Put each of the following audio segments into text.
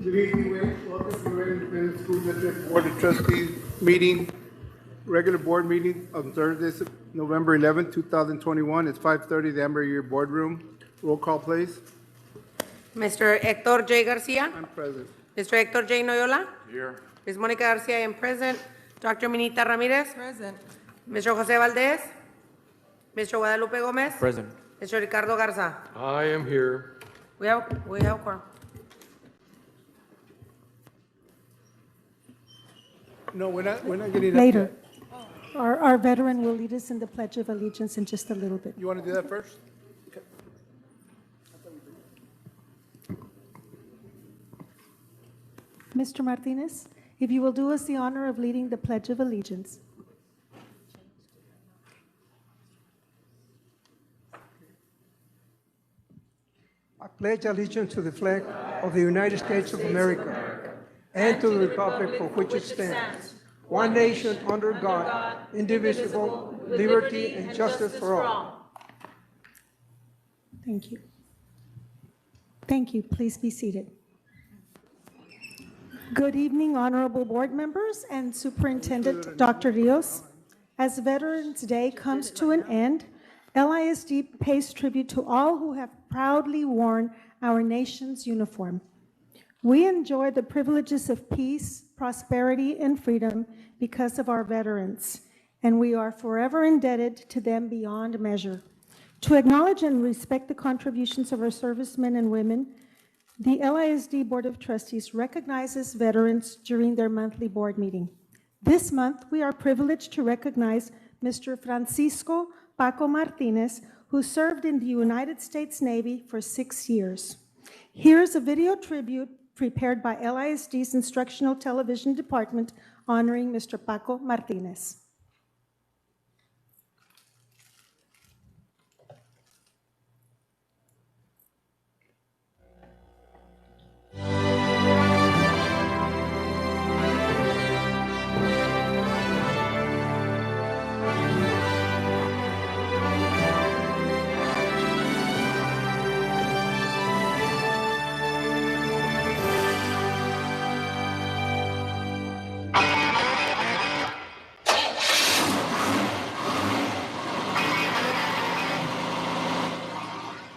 Good evening, welcome to the Laredo Independent School District Board of Trustees meeting, regular board meeting on Thursday, November 11, 2021. It's 5:30, the Amber Year Boardroom. Roll call, please. Mr. Hector J. Garcia. I'm present. Mr. Hector J. Noyola. Here. Ms. Monica Garcia, I am present. Dr. Minita Ramirez. Present. Mr. Jose Valdez. Mr. Guadalupe Gomez. Present. Mr. Ricardo Garza. I am here. We have quorum. No, we're not getting up Later. yet. Our veteran will lead us in the Pledge of Allegiance in just a little bit. You want to do that first? Okay. Mr. Martinez, if you will do us the honor of leading the Pledge of Allegiance. I pledge allegiance to the flag of the United States of America and to the republic for which it stands, one nation under God, indivisible, liberty and justice for all. Thank you. Thank you. Please be seated. Good evening, honorable board members and Superintendent Dr. Rios. As Veterans Day comes to an end, LISD pays tribute to all who have proudly worn our nation's uniform. We enjoy the privileges of peace, prosperity, and freedom because of our veterans, and we are forever indebted to them beyond measure. To acknowledge and respect the contributions of our servicemen and women, the LISD Board of Trustees recognizes veterans during their monthly board meeting. This month, we are privileged to recognize Mr. Francisco Paco Martinez, who served in the United States Navy for 6 years. Here's a video tribute prepared by LISD's Instructional Television Department honoring Mr. Paco Martinez.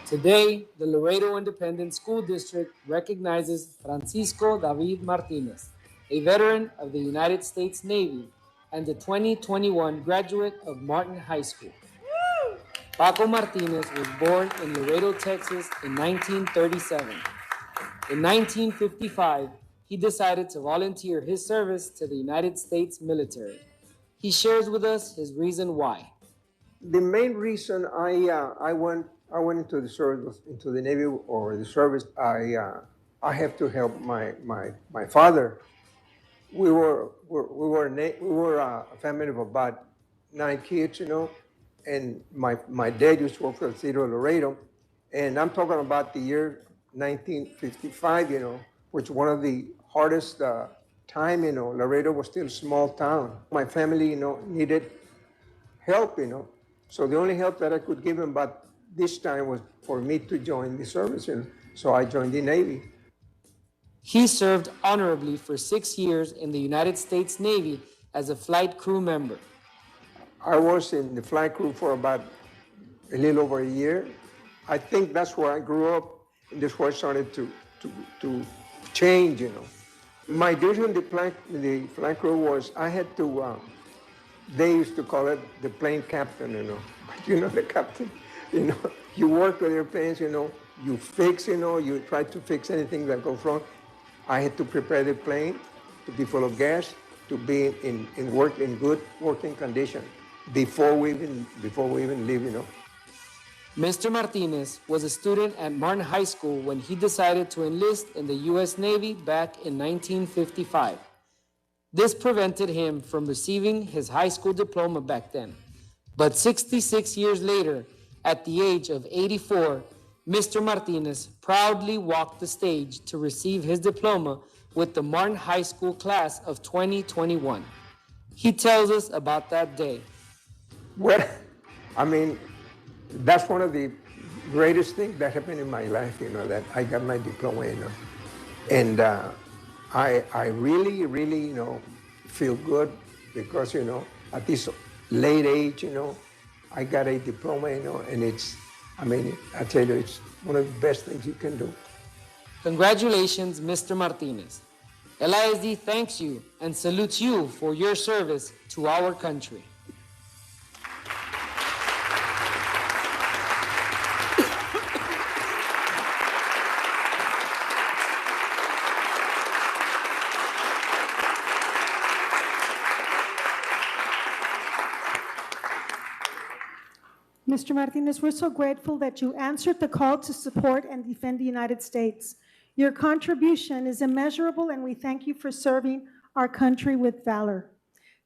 Today, the Laredo Independent School District recognizes Francisco David Martinez, a veteran of the United States Navy and the 2021 graduate of Martin High School. Paco Martinez was born in Laredo, Texas in 1937. In 1955, he decided to volunteer his service to the United States military. He shares with us his reason why. The main reason I went into the service, into the Navy or the service, I have to help my father. We were a family of about 9 kids, you know, and my dad used to work for the city of Laredo, and I'm talking about the year 1955, you know, which one of the hardest time, you know. Laredo was still a small town. My family, you know, needed help, you know, so the only help that I could give him about this time was for me to join the service, and so I joined the Navy. He served honorably for 6 years in the United States Navy as a flight crew member. I was in the flight crew for about a little over a year. I think that's where I grew up, and that's where I started to change, you know. My duty in the flight crew was I had to, they used to call it the plane captain, you know. You know the captain? You know, you work with airplanes, you know, you fix, you know, you try to fix anything that goes wrong. I had to prepare the plane to be full of gas, to be in good working condition before we even leave, you know. Mr. Martinez was a student at Martin High School when he decided to enlist in the U.S. Navy back in 1955. This prevented him from receiving his high school diploma back then. But 66 years later, at the age of 84, Mr. Martinez proudly walked the stage to receive his diploma with the Martin High School class of 2021. He tells us about that day. Well, I mean, that's one of the greatest things that happened in my life, you know, that I got my diploma, you know. And I really, really, feel good because, at this late age, I got a diploma, and I tell you, it's one of the best things you can do. Congratulations, Mr. Martinez. LISD thanks you and salutes you for your service to our country. Mr. Martinez, we're so grateful that you answered the call to support and defend the United States. Your contribution is immeasurable, and we thank you for serving our country with valor.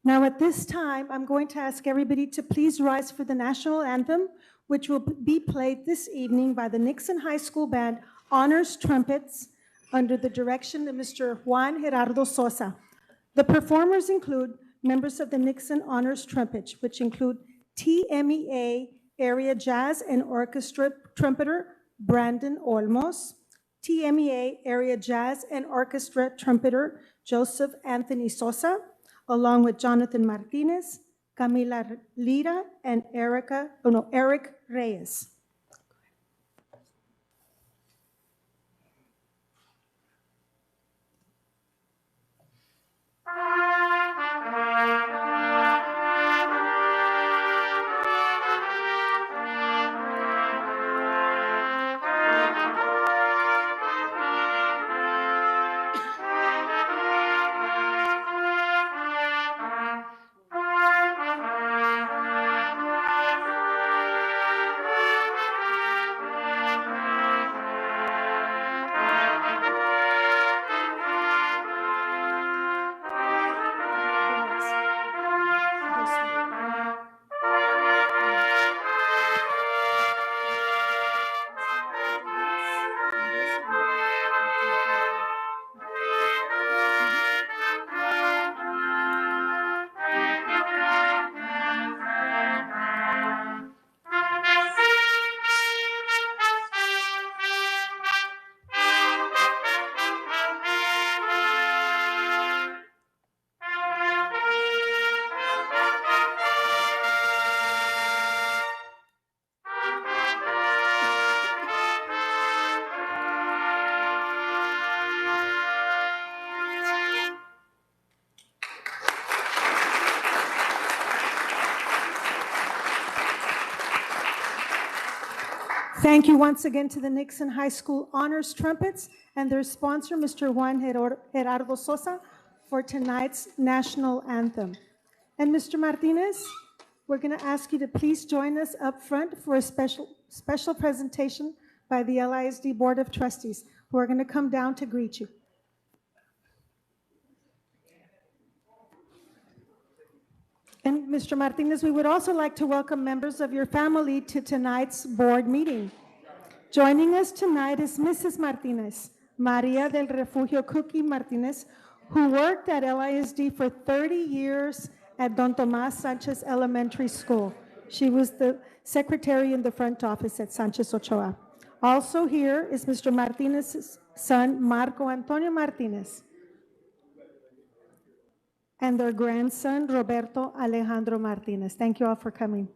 Now, at this time, I'm going to ask everybody to please rise for the national anthem, which will be played this evening by the Nixon High School Band Honors Trumpets under the direction of Mr. Juan Gerardo Sosa. The performers include members of the Nixon Honors Trumpets, which include TMEA Area Jazz and Orchestra Trumpeter Brandon Olmos, TMEA Area Jazz and Orchestra Trumpeter Joseph Anthony Sosa, along with Jonathan Martinez, Camila Lira, and Eric Reyes. Thank you once again to the Nixon High School Honors Trumpets and their sponsor, Mr. Juan Gerardo Sosa, for tonight's national anthem. And Mr. Martinez, we're going to ask you to please join us up front for a special presentation by the LISD Board of Trustees, who are going to come down to greet you. And Mr. Martinez, we would also like to welcome members of your family to tonight's board meeting. Joining us tonight is Mrs. Martinez, Maria del Refugio Cookie Martinez, who worked at LISD for 30 years at Don Tomas Sanchez Elementary School. She was the secretary in the front office at Sanchez Ochoa. Also here is Mr. Martinez's son, Marco Antonio Martinez, and their grandson, Roberto Alejandro Martinez. Thank you all for coming.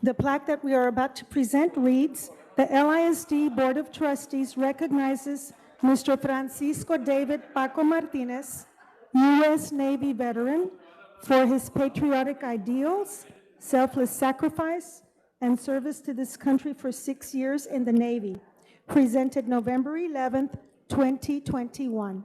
The plaque that we are about to present reads, "The LISD Board of Trustees recognizes Mr. Francisco David Paco Martinez, U.S. Navy veteran, for his patriotic ideals, selfless sacrifice, and service to this country for 6 years in the Navy. Presented November 11th, 2021.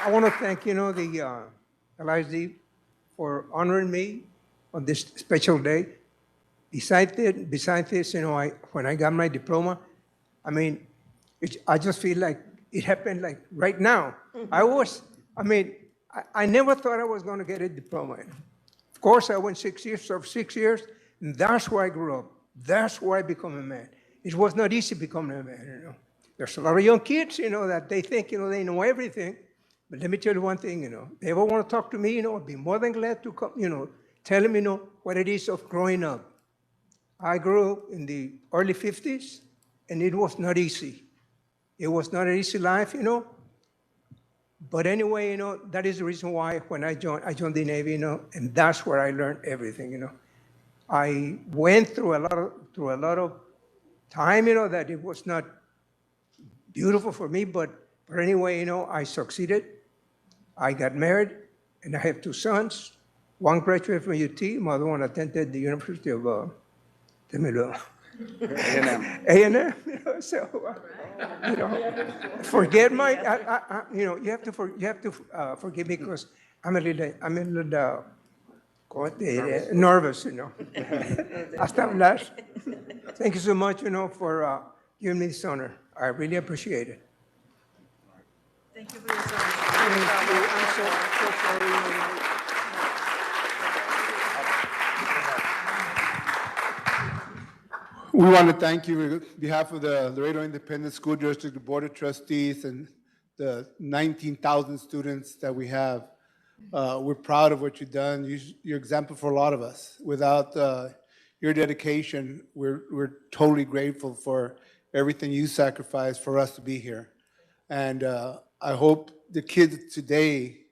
I want to thank, the I.S.D. for honoring me on this special day. Besides this, when I got my diploma, I mean, I just feel like it happened like right now. I never thought I was going to get a diploma. Of course, I went 6 years, served 6 years, and that's where I grew up. That's where I became a man. It was not easy becoming a man. There's a lot of young kids, that they think, they know everything. But let me tell you one thing, they ever want to talk to me, I'd be more than glad to come, tell them, what it is of growing up. I grew up in the early 50s, and it was not easy. It was not an easy life, But anyway, that is the reason why when I joined the Navy, and that's where I learned everything, I went through a lot of time, that it was not beautiful for me, but anyway, I succeeded. I got married, and I have 2 sons. One graduated from UT, my other one attended the University of A&M. Forget my, you have to forgive me because I'm a little nervous, Hasta hablar. Thank you so much, for giving me this honor. I really appreciate it. Thank you for your service. I'm so sorry. We want to thank you on behalf of the Laredo Independent School District, the Board of Trustees, and the 19,000 students that we have. We're proud of what you've done. You're an example for a lot of us. Without your dedication, we're totally grateful for everything you sacrificed for us to be here. And I hope the kids today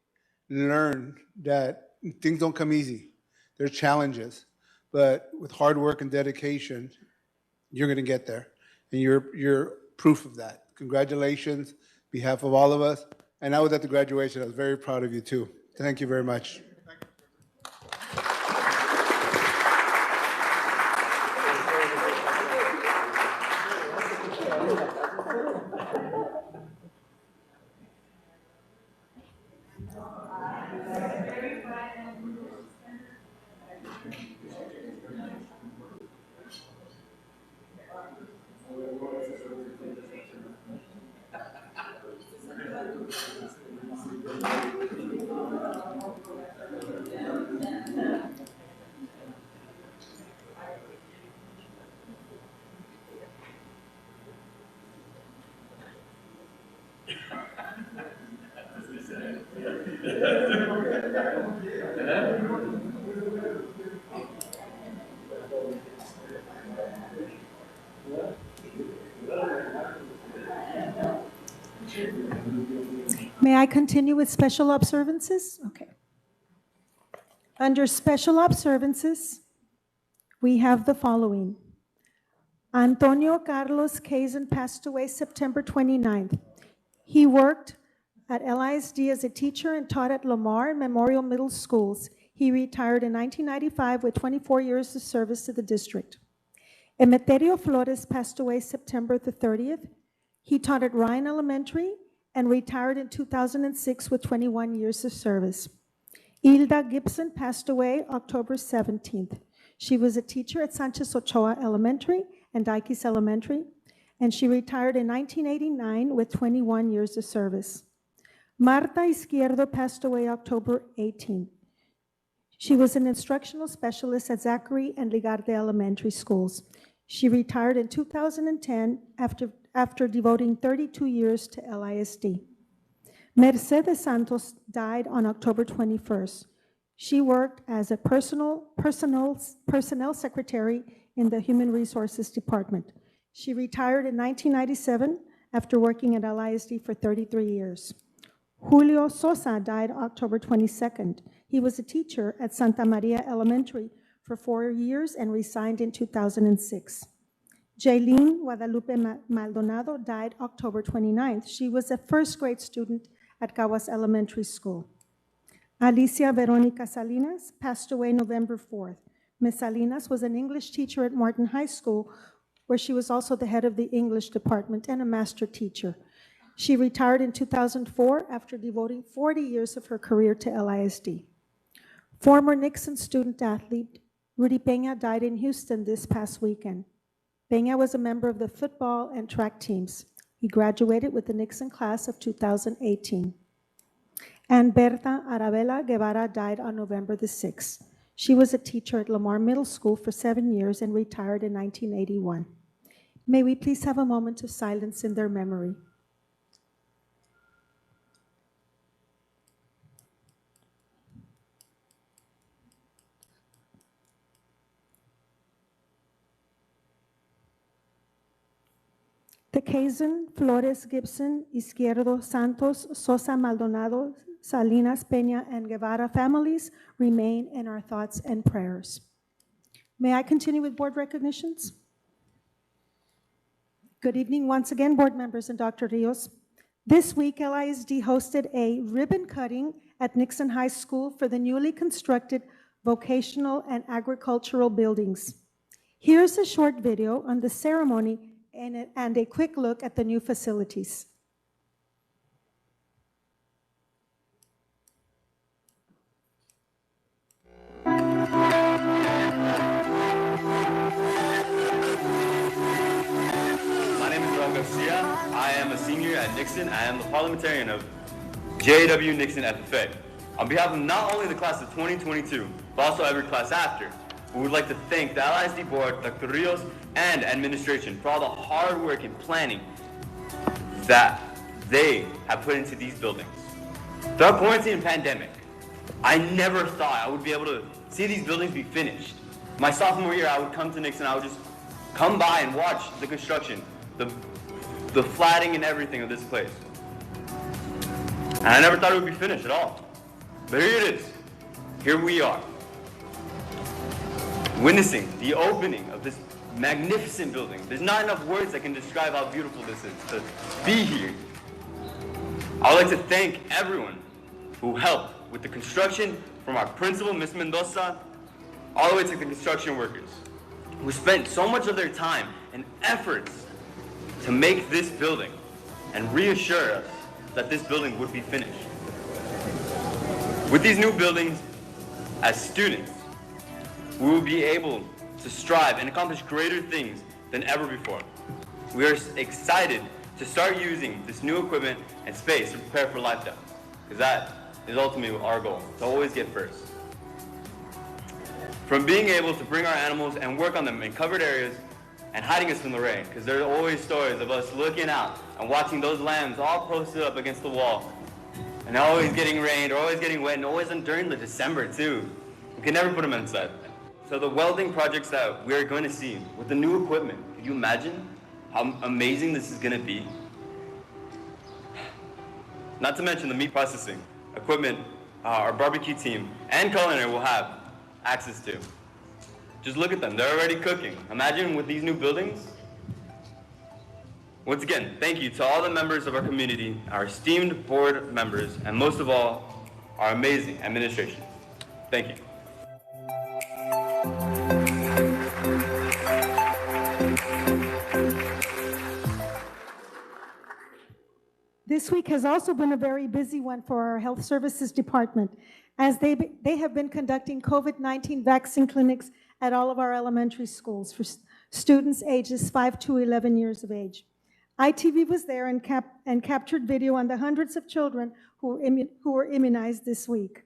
learn that things don't come easy. There's challenges, but with hard work and dedication, you're going to get there, and you're proof of that. Congratulations, behalf of all of us. And I was at the graduation. I was very proud of you too. Thank you very much. May I continue with special observances? Okay. Under special observances, we have the following. Antonio Carlos Kazan passed away September 29th. He worked at LISD as a teacher and taught at Lamar and Memorial Middle Schools. He retired in 1995 with 24 years of service to the district. Emeterio Flores passed away September the 30th. He taught at Ryan Elementary and retired in 2006 with 21 years of service. Hilda Gibson passed away October 17th. She was a teacher at Sanchez Ochoa Elementary and Dikes Elementary, and she retired in 1989 with 21 years of service. Marta Izquierdo passed away October 18th. She was an instructional specialist at Zachary and Ligarte Elementary Schools. She retired in 2010 after devoting 32 years to LISD. Mercedes Santos died on October 21st. She worked as a personnel secretary in the Human Resources Department. She retired in 1997 after working at LISD for 33 years. Julio Sosa died October 22nd. He was a teacher at Santa Maria Elementary for 4 years and resigned in 2006. Jaylene Guadalupe Maldonado died October 29th. She was a first grade student at Caguas Elementary School. Alicia Veronica Salinas passed away November 4th. Ms. Salinas was an English teacher at Martin High School, where she was also the head of the English department and a master teacher. She retired in 2004 after devoting 40 years of her career to LISD. Former Nixon student athlete Rudy Peña died in Houston this past weekend. Peña was a member of the football and track teams. He graduated with the Nixon class of 2018. And Berta Arabella Guevara died on November the 6th. She was a teacher at Lamar Middle School for 7 years and retired in 1981. May we please have a moment of silence in their memory. The Kazan, Flores, Gibson, Izquierdo, Santos, Sosa, Maldonado, Salinas, Peña, and Guevara families remain in our thoughts and prayers. May I continue with board recognitions? Good evening once again, board members and Dr. Rios. This week, LISD hosted a ribbon cutting at Nixon High School for the newly constructed vocational and agricultural buildings. Here's a short video on the ceremony and a quick look at the new facilities. My name is Raul Garcia. I am a senior at Nixon. I am the parliamentarian of JW Nixon FFA. On behalf of not only the class of 2022, but also every class after, we would like to thank the LISD board, Dr. Rios, and administration for all the hard work and planning that they have put into these buildings. Throughout quarantine and pandemic, I never thought I would be able to see these buildings be finished. My sophomore year, I would come to Nixon, I would just come by and watch the construction, the flatting and everything of this place. And I never thought it would be finished at all. But here it is. Here we are, witnessing the opening of this magnificent building. There's not enough words that can describe how beautiful this is to be here. I would like to thank everyone who helped with the construction, from our principal, Ms. Mendoza, all the way to the construction workers, who spent so much of their time and efforts to make this building and reassure us that this building would be finished. With these new buildings, as students, we will be able to strive and accomplish greater things than ever before. We are excited to start using this new equipment and space to prepare for lifestyle, because that is ultimately our goal, to always get first. From being able to bring our animals and work on them in covered areas and hiding us from the rain, because there are always stories of us looking out and watching those lambs all posted up against the wall and always getting rained or always getting wet, and always during the December too. We can never put them inside. So the welding projects that we are going to see with the new equipment, can you imagine how amazing this is going to be? Not to mention the meat processing equipment our barbecue team and culinary will have access to. Just look at them, they're already cooking. Imagine with these new buildings. Once again, thank you to all the members of our community, our esteemed board members, and most of all, our amazing administration. Thank you. This week has also been a very busy one for our Health Services Department, as they have been conducting COVID-19 vaccine clinics at all of our elementary schools for students ages 5 to 11 years of age. ITV was there and captured video on the hundreds of children who were immunized this week.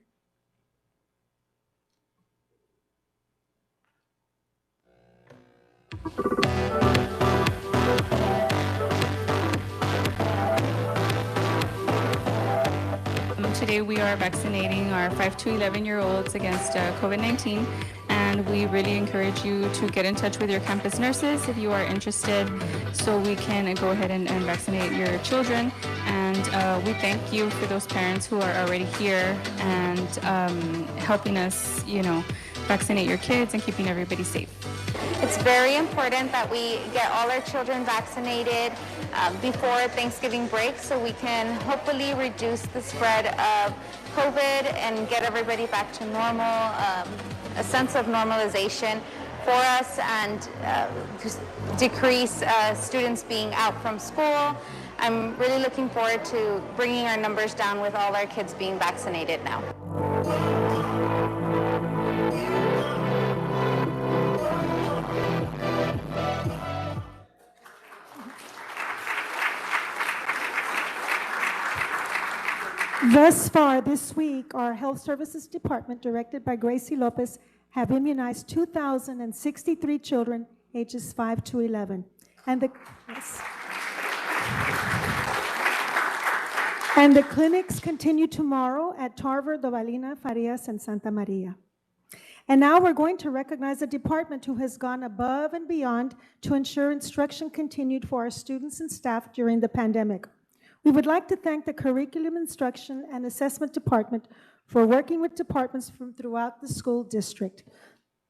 Today we are vaccinating our 5 to 11-year-olds against COVID-19, and we really encourage you to get in touch with your campus nurses if you are interested, so we can go ahead and vaccinate your children. And we thank you for those parents who are already here and helping us, vaccinate your kids and keeping everybody safe. It's very important that we get all our children vaccinated before Thanksgiving break, so we can hopefully reduce the spread of COVID and get everybody back to normal, a sense of normalization for us, and decrease students being out from school I'm really looking forward to bringing our numbers down with all our kids being vaccinated now. Thus far this week, our Health Services Department, directed by Gracie Lopez, have immunized 2,063 children ages 5 to 11. And the clinics continue tomorrow at Tarver, Dovalina, Farias, and Santa Maria. And now we're going to recognize a department who has gone above and beyond to ensure instruction continued for our students and staff during the pandemic. We would like to thank the Curriculum Instruction and Assessment Department for working with departments from throughout the school district.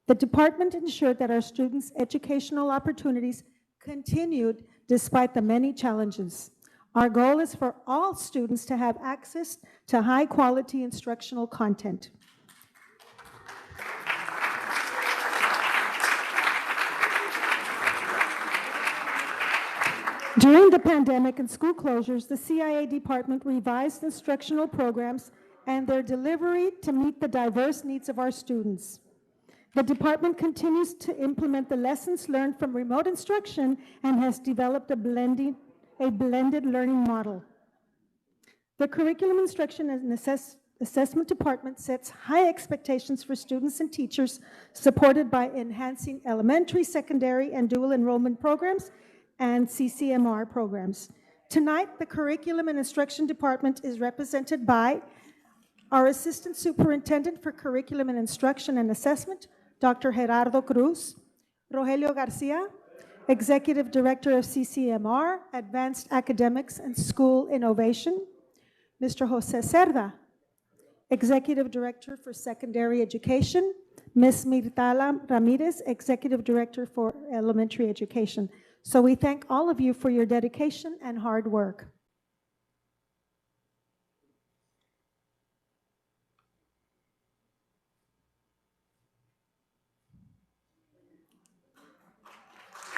The department ensured that our students' educational opportunities continued despite the many challenges. Our goal is for all students to have access to high-quality instructional content. During the pandemic and school closures, the CIA department revised instructional programs and their delivery to meet the diverse needs of our students. The department continues to implement the lessons learned from remote instruction and has developed a blended learning model. The Curriculum Instruction and Assessment Department sets high expectations for students and teachers, supported by enhancing elementary, secondary, and dual enrollment programs and CCMR programs. Tonight, the Curriculum and Instruction Department is represented by our Assistant Superintendent for Curriculum and Instruction and Assessment, Dr. Gerardo Cruz, Rogelio Garcia, Executive Director of CCMR, Advanced Academics and School Innovation, Mr. Jose Cerda, Executive Director for Secondary Education, Ms. Mirtala Ramirez, Executive Director for Elementary Education. So we thank all of you for your dedication and hard work.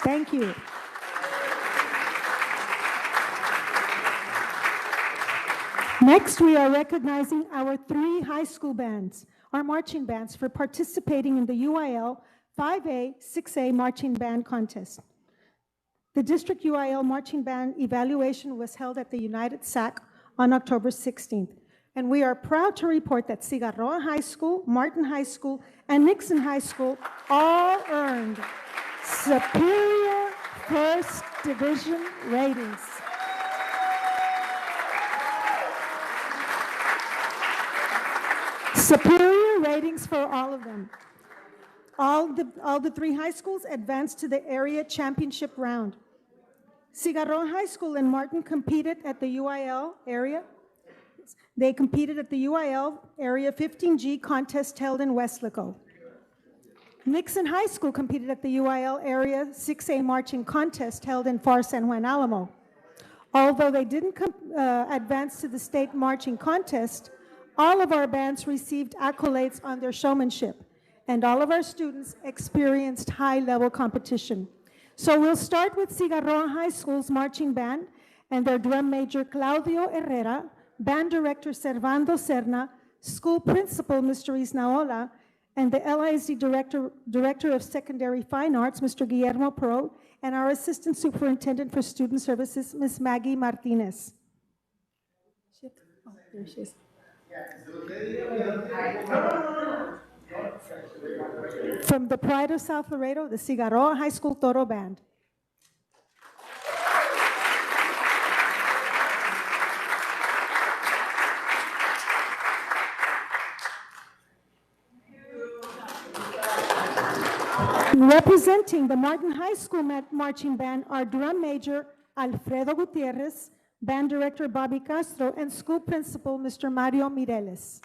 Thank you. Next, we are recognizing our 3 high school bands, our marching bands, for participating in the UIL 5A, 6A marching band contest. The district UIL marching band evaluation was held at the United SAC on October 16th. And we are proud to report that Cigarroa High School, Martin High School, and Nixon High School all earned superior first division ratings. Superior ratings for all of them. All the 3 high schools advanced to the area championship round. Cigarroa High School and Martin competed at the UIL area. They competed at the UIL Area 15G contest held in Westlaco. Nixon High School competed at the UIL Area 6A marching contest held in Far San Juan Alamo. Although they didn't advance to the state marching contest, all of our bands received accolades on their showmanship, and all of our students experienced high-level competition. So we'll start with Cigarroa High School's marching band and their drum major Claudio Herrera, band director Servando Serna, school principal Mr. Isnaola, and the I.S.D. director of Secondary Fine Arts, Mr. Guillermo Pro, and our assistant superintendent for student services, Ms. Maggie Martinez. Oh, there she is. From the Pride of South Laredo, the Cigarroa High School Toro Band. Representing the Martin High School marching band are drum major Alfredo Gutierrez, band director Bobby Castro, and school principal Mr. Mario Mireles.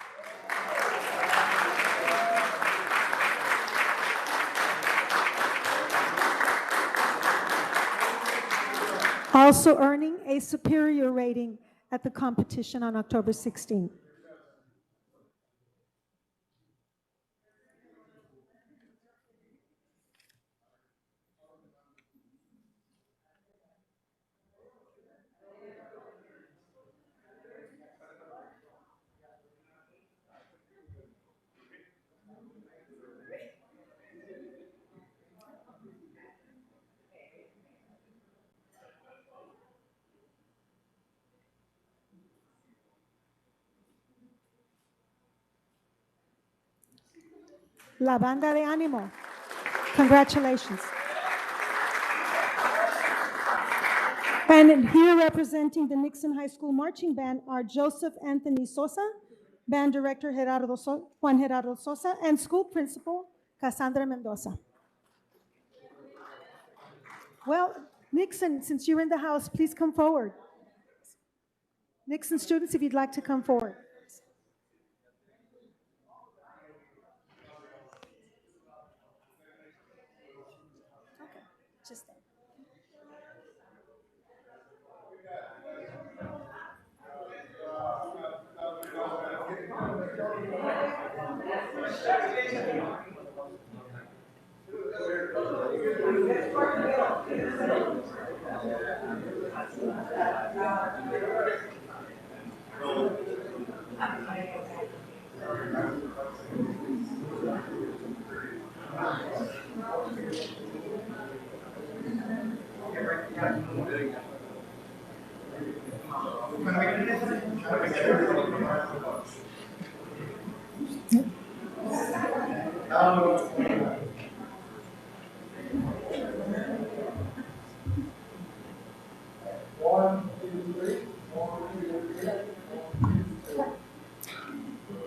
Also earning a superior rating at the competition on October 16th. La Banda de Ánimo. Congratulations. And here representing the Nixon High School Marching Band are Joseph Anthony Sosa, Band Director Juan Gerardo Sosa, and School Principal Cassandra Mendoza. Well, Nixon, since you're in the house, please come forward. Nixon students, if you'd like to come forward. Okay, just that.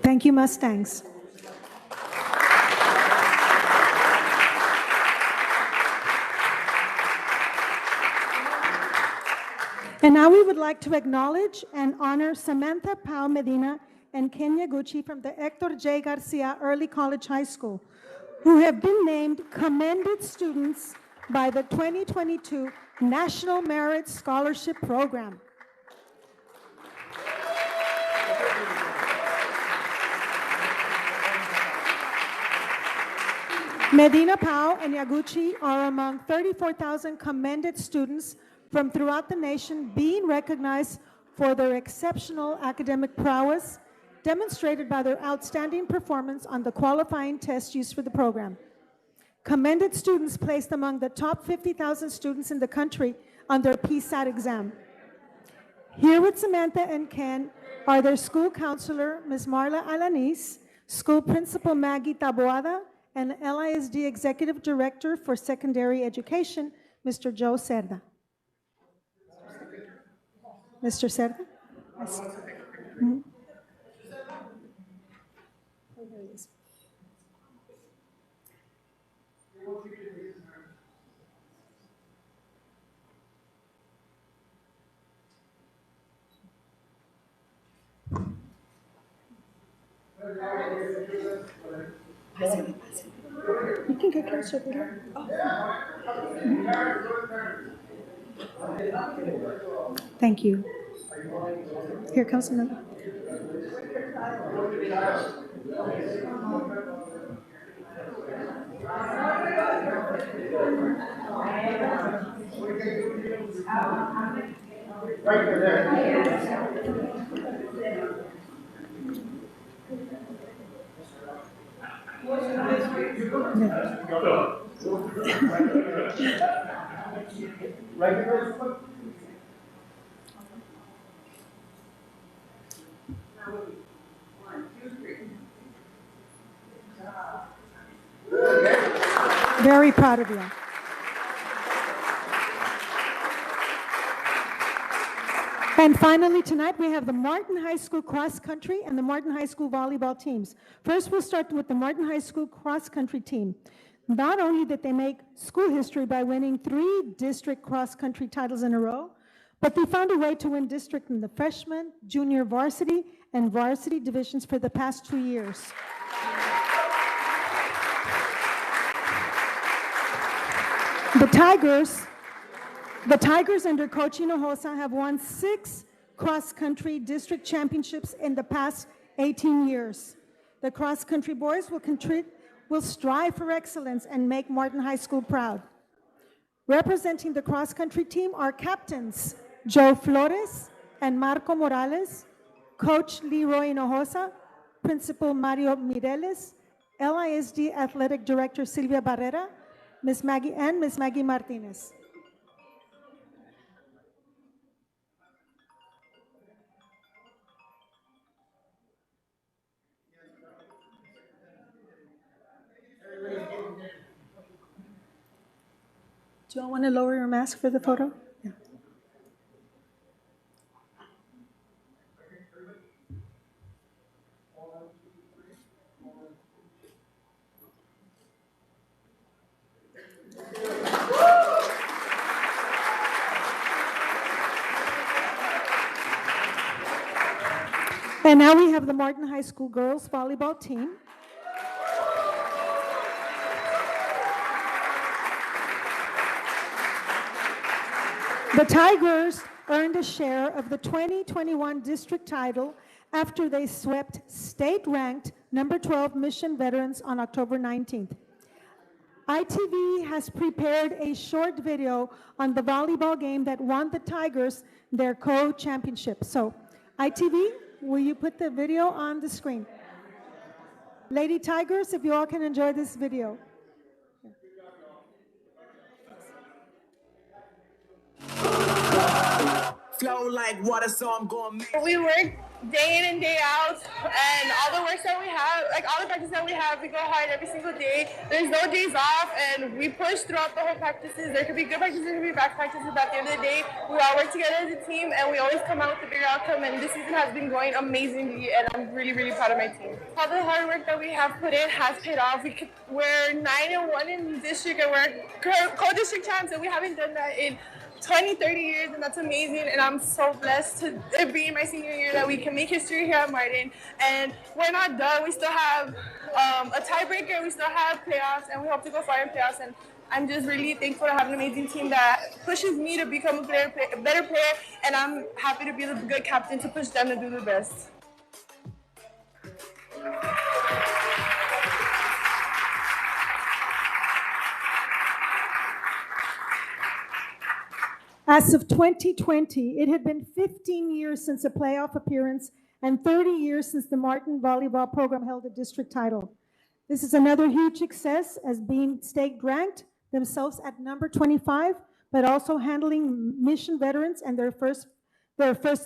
Thank you, Mustangs. And now we would like to acknowledge and honor Samantha Pau Medina and Kenya Gucci from the Hector J. Garcia Early College High School, who have been named commended students by the 2022 National Merit Scholarship Program. Medina Pau and Yaguchi are among 34,000 commended students from throughout the nation being recognized for their exceptional academic prowess demonstrated by their outstanding performance on the qualifying test used for the program. Commended students placed among the top 50,000 students in the country on their PSAT exam. Here with Samantha and Ken are their school counselor, Ms. Marla Alanis, school principal Maggie Taboada, and LISD Executive Director for Secondary Education, Mr. Joe Cerda. Mr. Cerda? Yes. Mhm. Oh, here it is. You can get closer, Peter. Thank you. Here comes another. Very proud of you. And finally, tonight we have the Martin High School cross country and the Martin High School volleyball teams. First, we'll start with the Martin High School cross country team. Not only did they make school history by winning 3 district cross country titles in a row, but they found a way to win district in the freshman, junior varsity, and varsity divisions for the past 2 years. The Tigers under Coach Hinojosa have won 6 cross-country district championships in the past 18 years. The cross-country boys will strive for excellence and make Martin High School proud. Representing the cross-country team are captains Joe Flores and Marco Morales, Coach Leroy Hinojosa, Principal Mario Mireles, LISD Athletic Director Silvia Barrera, Ms. Maggie Martinez. Do you all want to lower your mask for the photo? Yeah. And now we have the Martin High School girls volleyball team. The Tigers earned a share of the 2021 district title after they swept state-ranked number 12 Mission Veterans on October 19th. ITV has prepared a short video on the volleyball game that won the Tigers their co-championship. So, ITV, will you put the video on the screen? Lady Tigers, if you all can enjoy this video. Flow like water, so I'm going. We work day in and day out, and all the work that we have, like all the practices that we have, we go hard every single day. There's no days off, and we push throughout the whole practices. There could be good practices, there could be bad practices, but at the end of the day, we all work together as a team, and we always come out with a bigger outcome, and this season has been going amazingly, and I'm really, really proud of my team. All the hard work that we have put in has paid off. We're 9-1 in district, and we're co-district champs, and we haven't done that in 20, 30 years, and that's amazing, and I'm so blessed to be in my senior year that we can make history here at Martin. And we're not done. We still have a tiebreaker, we still have playoffs, and we hope to go far in playoffs. And I'm just really thankful to have an amazing team that pushes me to become a better player, and I'm happy to be the good captain to push them to do the best. As of 2020, it had been 15 years since a playoff appearance and 30 years since the Martin volleyball program held a district title. This is another huge success as being state ranked themselves at number 25, but also handling Mission Veterans and their first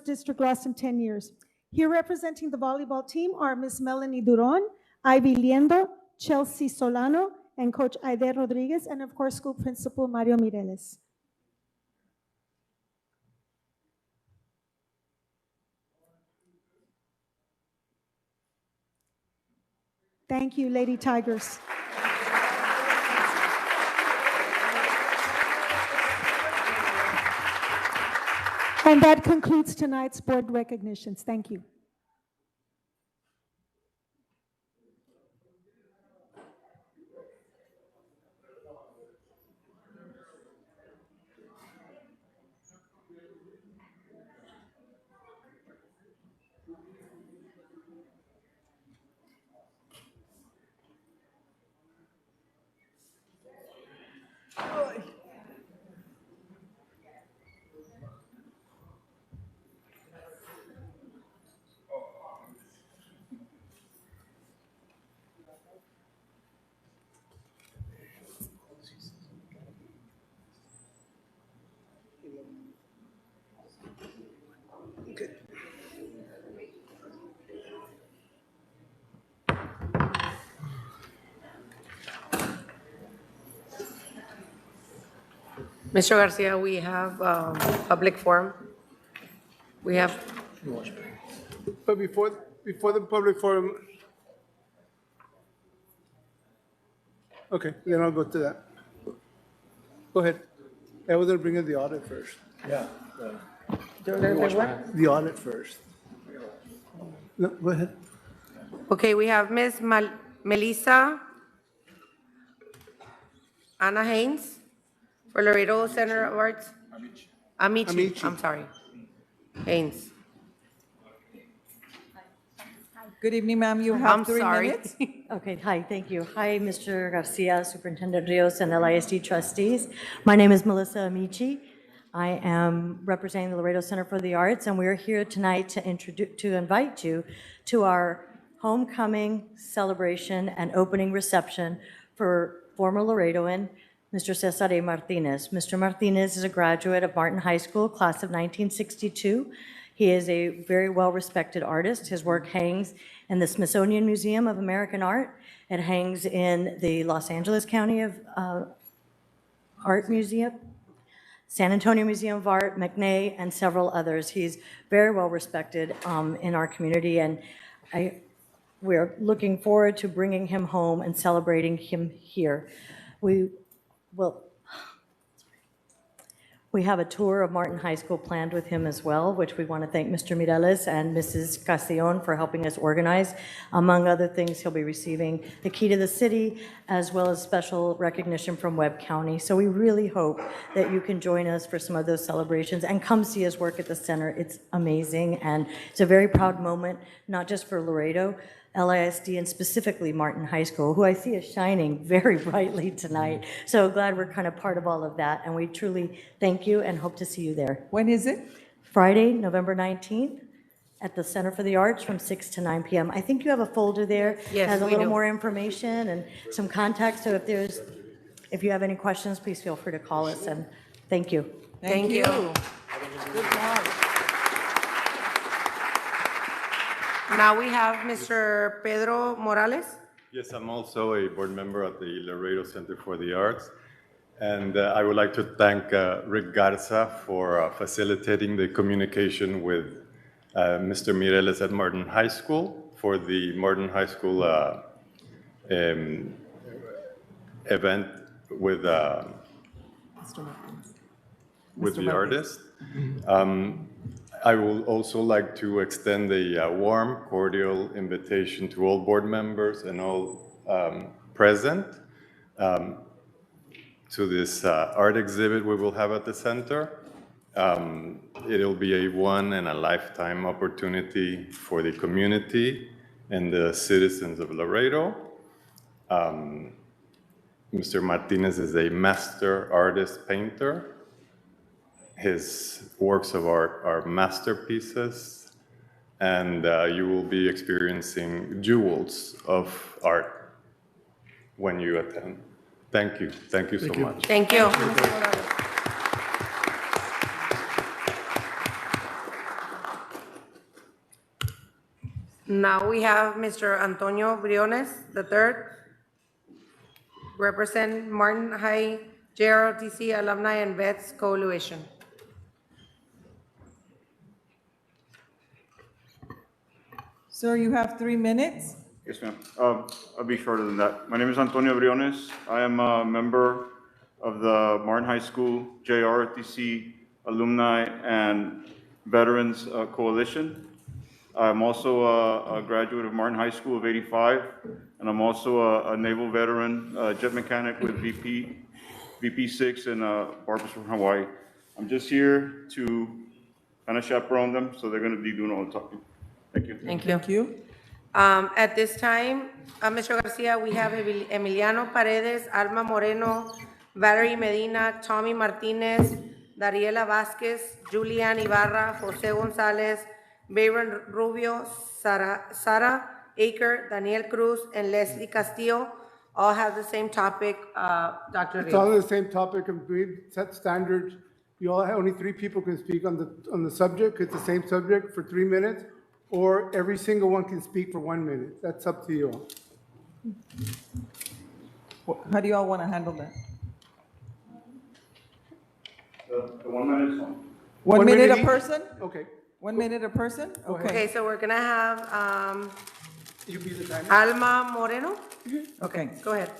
district loss in 10 years. Here representing the volleyball team are Ms. Melanie Duron, Ivy Liendo, Chelsea Solano, and Coach I.S.D. Rodriguez, and of course, school principal Mario Mireles. Thank you, Lady Tigers. And that concludes tonight's board recognitions. Thank you. Mr. Garcia, we have public forum. We have, But before the public forum, okay, then I'll go to that. Go ahead. I was gonna bring in the audit first. you're gonna bring what? The audit first. No, go ahead. Okay, we have Ms. Melissa Anna Haynes for Laredo Center of Arts. Amici, I'm sorry. Haynes. Good evening, ma'am. You I'm have 3 sorry. minutes. Okay, hi, thank you. Hi, Mr. Garcia, Superintendent Rios, and I.S.D. trustees. My name is Melissa Amici. I am representing the Laredo Center for the Arts, and we're here tonight to invite you to our homecoming celebration and opening reception for former Laredoan, Mr. Cesar A. Martinez. Mr. Martinez is a graduate of Martin High School, class of 1962. He is a very well-respected artist. His work hangs in the Smithsonian Museum of American Art. It hangs in the Los Angeles County of Art Museum, San Antonio Museum of Art, McNay, and several others. He's very well respected in our community, and we're looking forward to bringing him home and celebrating him here. We have a tour of Martin High School planned with him as well, which we want to thank Mr. Mireles and Mrs. Castillon for helping us organize. Among other things, he'll be receiving the key to the city, as well as special recognition from Webb County. So we really hope that you can join us for some of those celebrations and come see his work at the center. It's amazing, and it's a very proud moment, not just for Laredo, LISD, and specifically Martin High School, who I see is shining very brightly tonight. So glad we're kind of part of all of that, and we truly thank you and hope to see you there. When is it? Friday, November 19th, at the Center for the Arts from 6 to 9 p.m. I think you have a folder there. Yes, has a we little do. more information and some contacts. So if you have any questions, please feel free to call us, and thank you. Thank you. Good job. Now we have Mr. Pedro Morales. Yes, I'm also a board member at the Laredo Center for the Arts. And I would like to thank Rick Garza for facilitating the communication with Mr. Mireles at Martin High School for the Martin High School event with the artist. I would also like to extend a warm, cordial invitation to all board members and all present to this art exhibit we will have at the center. It'll be a one-in-a-lifetime opportunity for the community and the citizens of Laredo. Mr. Martinez is a master artist painter. His works of art are masterpieces, and you will be experiencing jewels of art when you attend. Thank you. Thank you so much. Thank you. Now we have Mr. Antonio Briones III, represent Martin High JROTC Alumni and Vets Coalition. Sir, you have 3 minutes. Yes, ma'am. I'll be shorter than that. My name is Antonio Briones. I am a member of the Martin High School JROTC Alumni and Veterans Coalition. I'm also a graduate of Martin High School of '85, and I'm also a naval veteran, jet mechanic with VP6 in Barbers from Hawaii. I'm just here to kind of chaperone them, so they're going to be doing all the talking. Thank you. Thank you. Thank you. At this time, Mr. Garcia, we have Emiliano Paredes, Alma Moreno, Valerie Medina, Tommy Martinez, Dariela Vasquez, Julian Ibarra, Jose Gonzalez, Bayron Rubio, Sara Aker, Daniel Cruz, and Leslie Castillo all have the same topic, Dr. It's all the same topic, and we set standards. You all have, only 3 people can speak on the subject. It's the same subject for 3 minutes, or every single one can speak for 1 minute. That's up to you all. How do you all want to handle that? The 1 minute is fine. 1 minute a each? person? Okay. 1 minute a person? ahead. Okay, so we're gonna have You be the timer. Alma Moreno. Okay. Go ahead.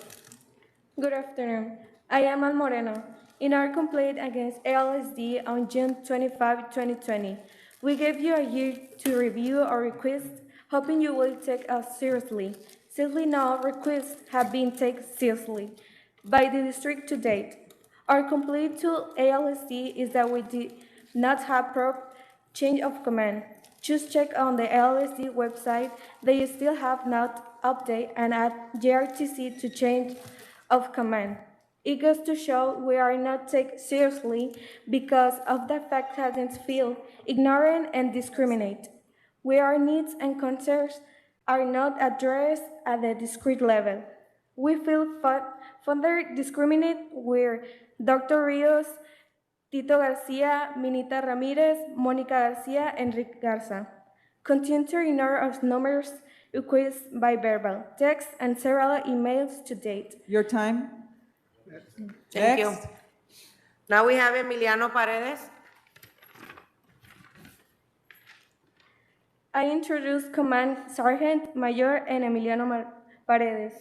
Good afternoon. I am Al Moreno. In our complaint against I.S.D. on June 25, 2020, we gave you a year to review our request, hoping you will take us seriously. Sadly, no requests have been taken seriously by the district to date. Our complaint to I.S.D. is that we did not have proper change of command. Just check on the I.S.D. website. They still have not updated and add JRTC to change of command. It goes to show we are not taken seriously because of the fact hasn't feel ignorant and discriminate. Where our needs and concerns are not addressed at the discrete level. We feel further discriminate where Dr. Rios, Tito Garcia, Minita Ramirez, Monica Garcia, and Rick Garza continue to ignore us numerous requests by verbal, text, and several emails to date. Your time? Thank you. Next. Now we have Emiliano Paredes. I introduce Command Sergeant Mayor and Emiliano Paredes.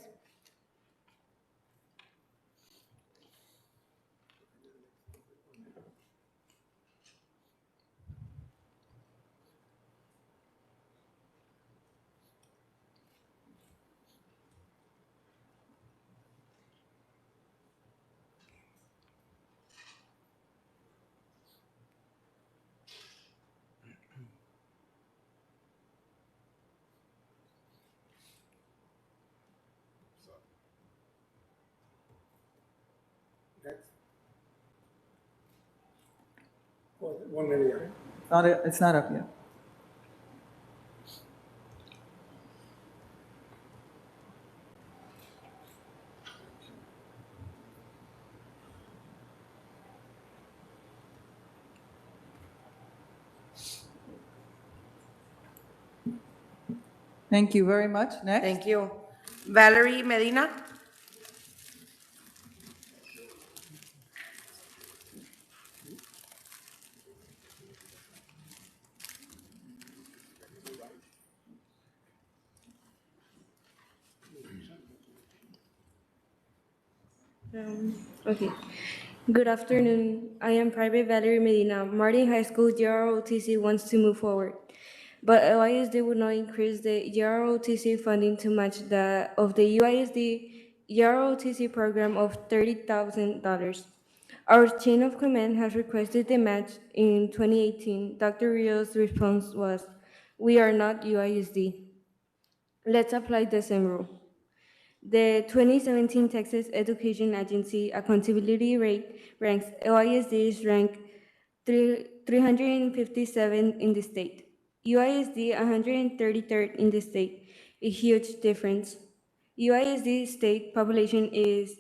Next. One minute. It's not up yet. Thank you very much. Next. Thank you. Valerie Medina. Okay. Good afternoon. I am Private Valerie Medina. Martin High School GROTC wants to move forward, but I.S.D would not increase the GROTC funding to match that of the I.S.D GROTC program of $30,000. Our chain of command has requested the match in 2018. Dr. Rios' response was, "We are not UISD. Let's apply the same rule." The 2017 Texas Education Agency Accountability Rate ranks UISD's rank 357 in the state. UISD 133rd in the state, a huge difference. UISD state population is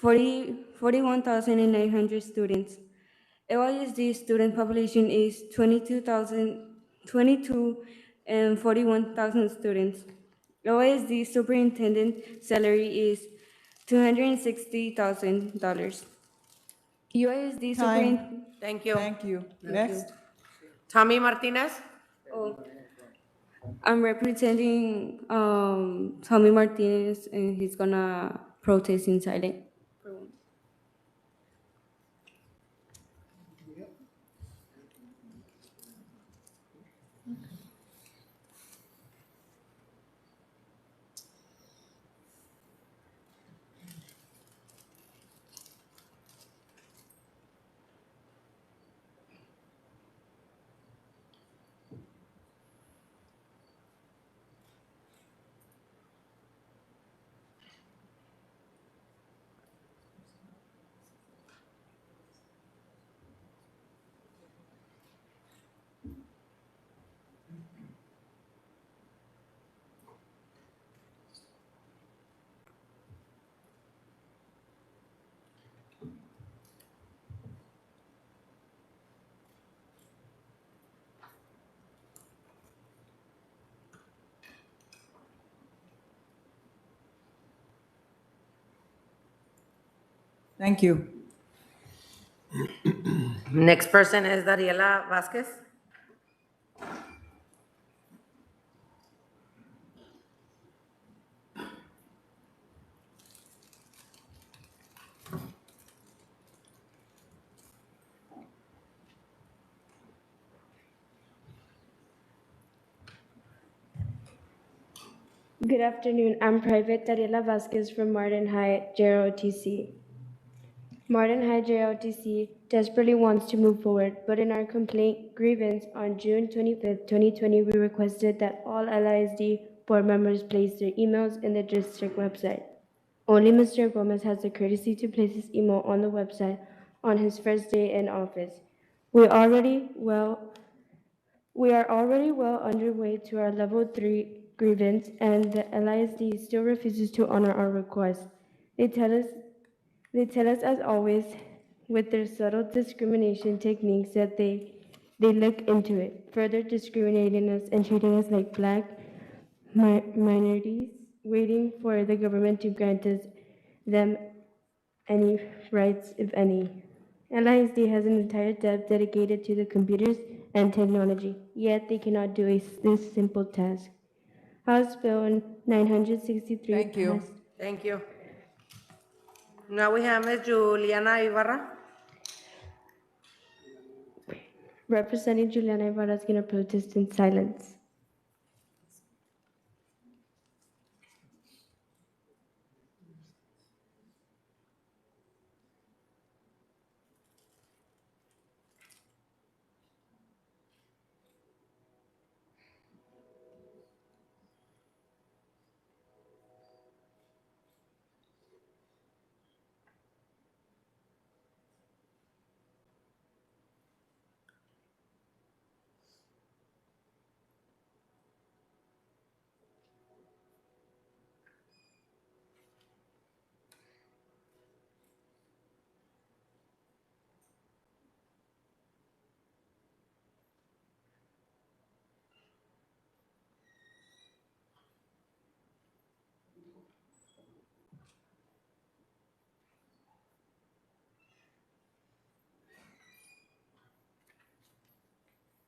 41,900 students. UISD student population is 22 and 41,000 students. OISD superintendent salary is $260,000. UISD superintendent. Thank you. Thank you. Next. Tommy Martinez. Oh, I'm representing Tommy Martinez, and he's gonna protest in silent. Thank you. Next person is Dariela Vasquez. Good afternoon. I'm Private Dariela Vasquez from Martin High JROTC. Martin High JROTC desperately wants to move forward, but in our complaint grievance on June 25th, 2020, we requested that all LISD board members place their emails in the district website. Only Mr. Gomez has the courtesy to place his email on the website on his first day in office. We are already well underway to our level 3 grievance, and the LISD still refuses to honor our request. They tell us as always, with their subtle discrimination techniques, that they look into it, further discriminating us and treating us like black minorities, waiting for the government to grant us them any rights, if any. LISD has an entire depth dedicated to the computers and technology, yet they cannot do this simple task. House Bill 963 Thank you. passed. Thank you. Now we have Ms. Juliana Ibarra. Representing Juliana Ibarra is going to protest in silence.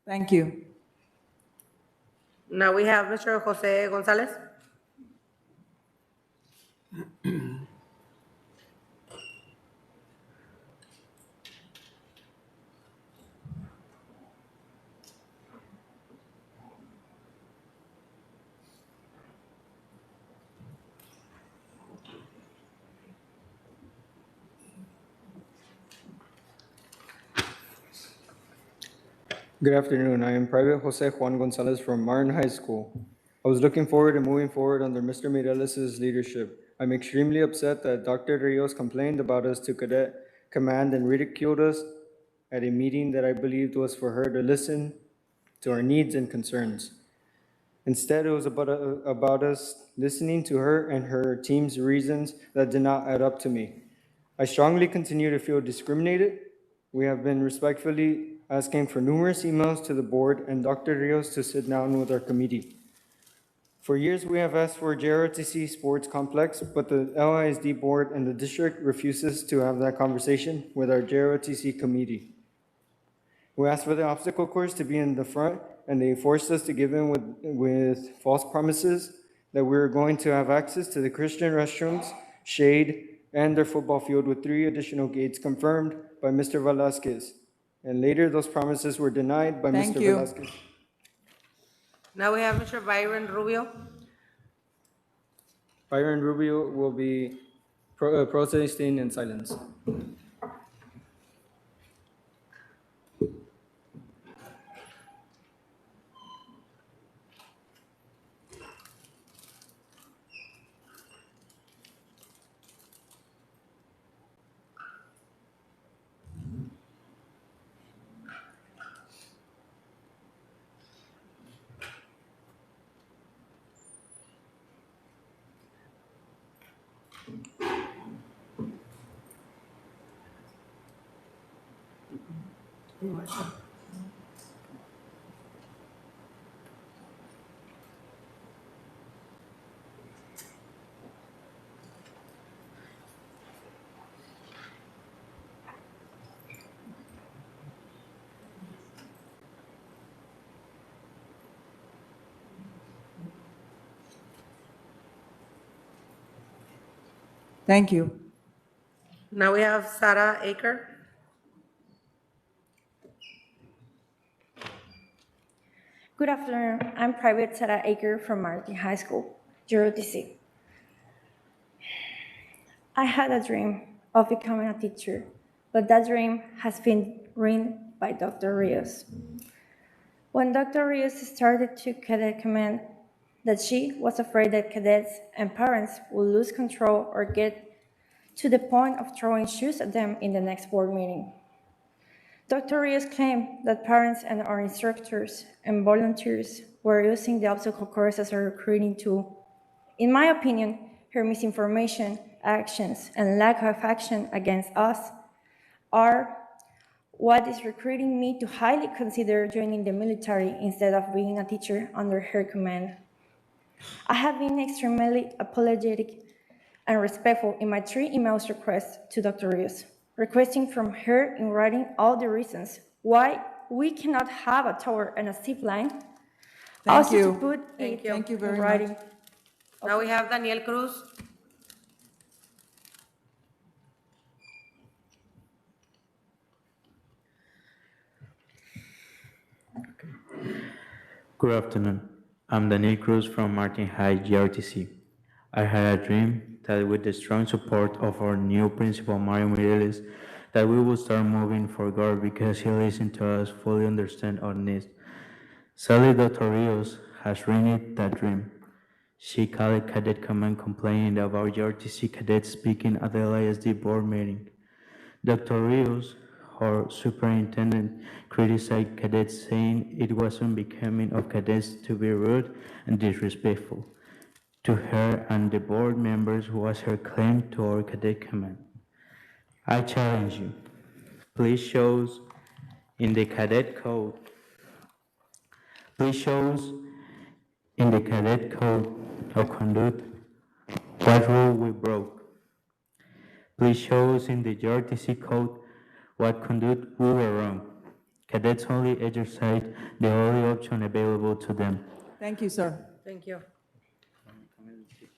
Thank you. Now we have Mr. Jose Gonzalez. Good afternoon. I am Private Jose Juan Gonzalez from Martin High School. I was looking forward to moving forward under Mr. Mireles' leadership. I'm extremely upset that Dr. Rios complained about us to Cadet Command and ridiculed us at a meeting that I believed was for her to listen to our needs and concerns. Instead, it was about us listening to her and her team's reasons that did not add up to me. I strongly continue to feel discriminated. We have been respectfully asking for numerous emails to the board and Dr. Rios to sit down with our committee. For years, we have asked for a JROTC sports complex, but the LISD board and the district refuses to have that conversation with our JROTC committee. We asked for the obstacle course to be in the front, and they forced us to give in with false promises that we were going to have access to the Christian restrooms, shade, and their football field with 3 additional gates confirmed by Mr. Velasquez. And later, those promises were denied by Thank Mr. you. Velasquez. Now we have Mr. Byron Rubio. Byron Rubio will be protesting in silence. Thank you. Now we have Sarah Aker. Good afternoon. I'm Private Sarah Aker from Martin High School, JROTC. I had a dream of becoming a teacher, but that dream has been ruined by Dr. Rios. When Dr. Rios started to Cadet Command, that she was afraid that cadets and parents would lose control or get to the point of throwing shoes at them in the next board meeting. Dr. Rios claimed that parents and our instructors and volunteers were using the obstacle course as a recruiting tool. In my opinion, her misinformation, actions, and lack of action against us are what is recruiting me to highly consider joining the military instead of being a teacher under her command. I have been extremely apologetic and respectful in my 3 emails requests to Dr. Rios. requesting from her in writing all the reasons why we cannot have a tower and a zip line. Thank Also you. to put Thank it you. Thank you very in much. writing. Now we have Daniel Cruz. Good afternoon. I'm Daniel Cruz from Martin High GRTC. I had a dream that with the strong support of our new principal, Mario Mireles, that we will start moving forward because he listened to us, fully understand our needs. Sadly, Dr. Rios has ruined that dream. She called Cadet Command complaining about GRTC cadets speaking at the I.S.D board meeting. Dr. Rios, our superintendent, criticized cadets, saying it was unbecoming of cadets to be rude and disrespectful to her and the board members, was her claim to our cadet command. I challenge you. Please show in the cadet code. Please show in the cadet code of conduct what rule we broke. Please show us in the GRTC code what conduct we were wrong. Cadets only exercise the only option available to them. Thank you, sir. Thank you.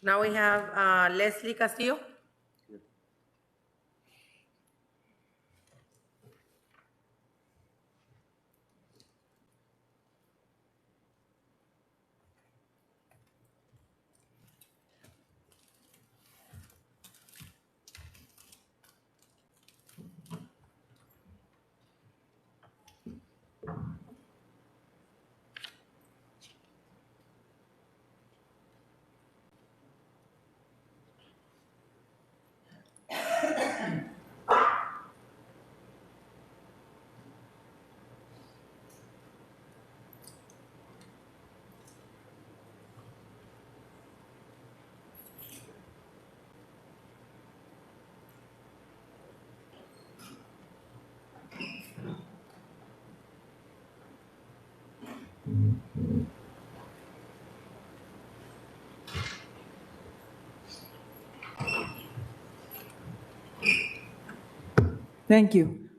Now we have Leslie Castillo. Thank you.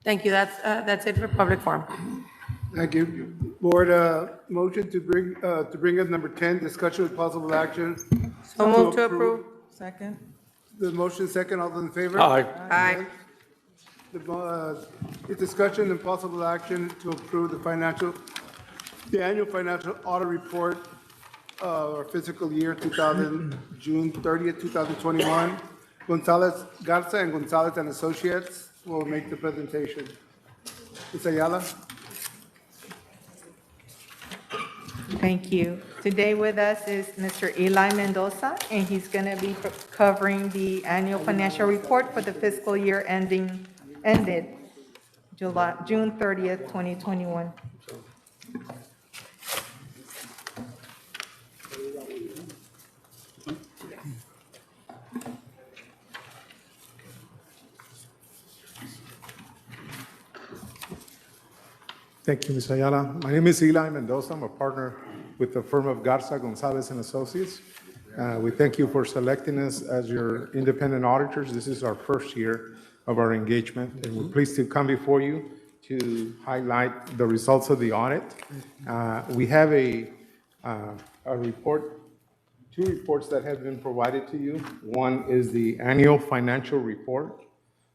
Thank you. That's it for public forum. Thank you. Board, motion to bring up number 10, discussion with possible action. So move to approve. Second. The motion second, all those in favor? Aye. Aye. The discussion and possible action to approve the annual financial audit report, or fiscal year 2000, June 30th, 2021. Gonzalez Garza and Gonzalez and Associates will make the presentation. Ms. Ayala? Thank you. Today with us is Mr. Eli Mendoza, and he's going to be covering the annual financial report for the fiscal year ended June 30th, 2021. Thank you, Ms. Ayala. My name is Eli Mendoza. I'm a partner with the firm of Garza, Gonzalez and Associates. We thank you for selecting us as your independent auditors. This is our first year of our engagement, and we're pleased to come before you to highlight the results of the audit. We have a report, two reports that have been provided to you. One is the annual financial report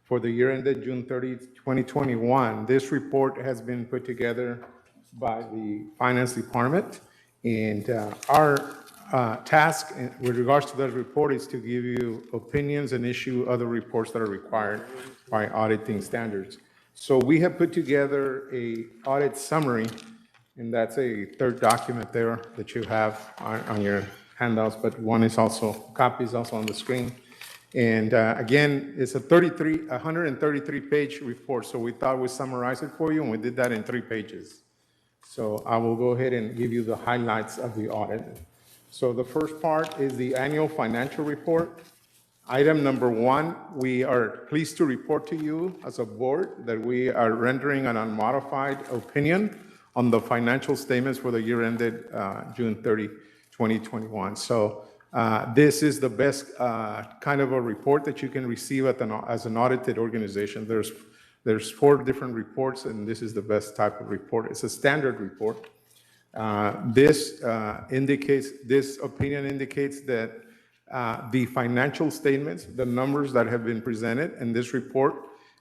for the year ended June 30th, 2021. This report has been put together by the Finance Department, and our task with regards to that report is to give you opinions and issue other reports that are required by auditing standards. So we have put together a audit summary, and that's a third document there that you have on your handouts, but copy is also on the screen. And again, it's a 133-page report, so we thought we'd summarize it for you, and we did that in 3 pages. So I will go ahead and give you the highlights of the audit. So the first part is the annual financial report. Item number 1, we are pleased to report to you as a board that we are rendering an unmodified opinion on the financial statements for the year ended June 30, 2021. So This is the best kind of a report that you can receive as an audited organization. There's 4 different reports, and this is the best type of report. It's a standard report. This opinion indicates that the financial statements, the numbers that have been presented in this report,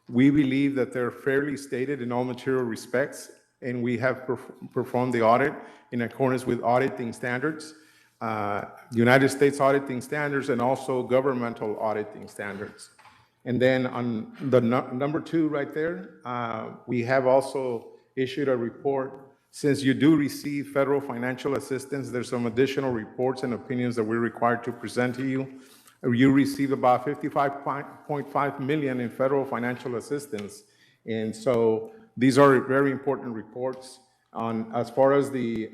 we believe that they're fairly stated in all material respects, and we have performed the audit in accordance with auditing standards, United States auditing standards, and also governmental auditing standards. And then on the number 2 right there, we have also issued a report. Since you do receive federal financial assistance, there's some additional reports and opinions that we're required to present to you. You receive about $55.5 million in federal financial assistance. And so these are very important reports. As far as the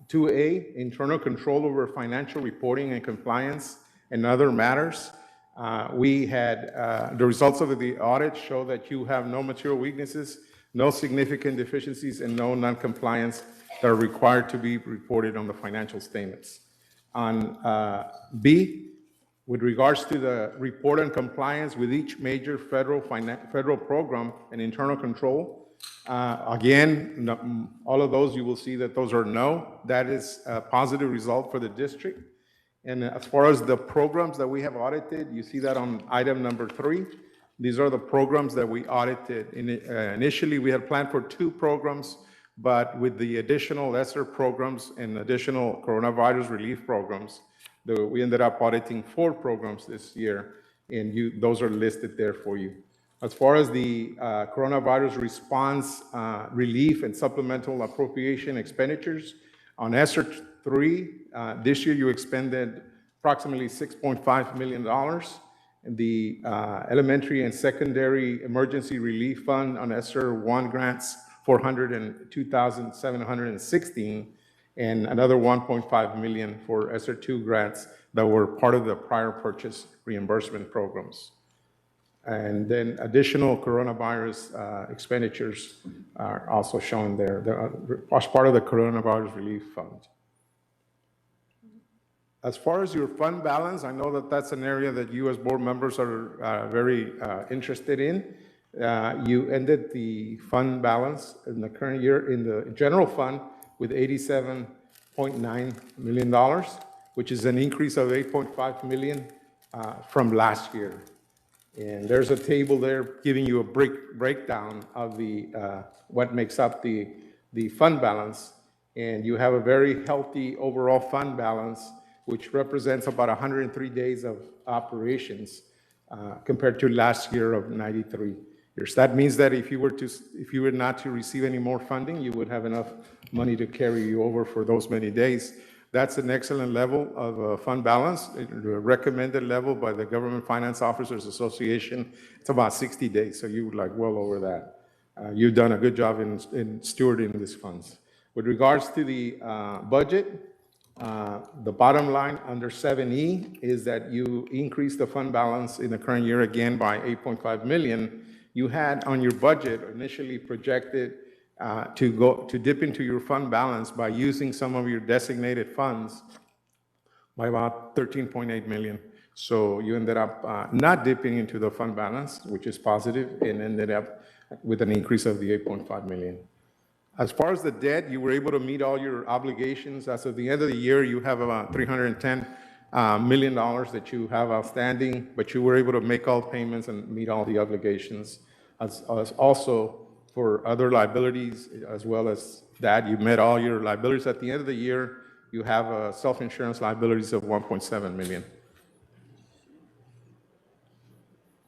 2A, internal control over financial reporting and compliance and other matters, we had the results of the audit show that you have no material weaknesses, no significant deficiencies, and no non-compliance that are required to be reported on the financial statements. On B, with regards to the report on compliance with each major federal program and internal control, again, all of those, you will see that those are no. That is a positive result for the district. And as far as the programs that we have audited, you see that on item number 3. These are the programs that we audited. Initially, we had planned for 2 programs, but with the additional lesser programs and additional coronavirus relief programs, we ended up auditing 4 programs this year, and those are listed there for you. As far as the coronavirus response relief and supplemental appropriation expenditures, on ESSER 3, this year you expended approximately $6.5 million. The elementary and secondary emergency relief fund on ESSER 1 grants, $402,716, and another $1.5 million for ESSER 2 grants that were part of the prior purchase reimbursement programs. And then additional coronavirus expenditures are also shown there as part of the coronavirus relief fund. As far as your fund balance, I know that that's an area that you as board members are very interested in. You ended the fund balance in the current year in the general fund with $87.9 million, which is an increase of $8.5 million from last year. And there's a table there giving you a breakdown of what makes up the fund balance. And you have a very healthy overall fund balance, which represents about 103 days of operations compared to last year of 93 years. That means that if you were not to receive any more funding, you would have enough money to carry you over for those many days. That's an excellent level of fund balance. The recommended level by the Government Finance Officers Association, it's about 60 days, so you're like well over that. You've done a good job in stewarding these funds. With regards to the budget, the bottom line under 7E is that you increase the fund balance in the current year again by $8.5 million. You had on your budget initially projected to dip into your fund balance by using some of your designated funds by about $13.8 million. So you ended up not dipping into the fund balance, which is positive, and ended up with an increase of the $8.5 million. As far as the debt, you were able to meet all your obligations. As of the end of the year, you have about $310 million that you have outstanding, but you were able to make all payments and meet all the obligations. As also for other liabilities, as well as that, you met all your liabilities. At the end of the year, you have self-insurance liabilities of $1.7 million.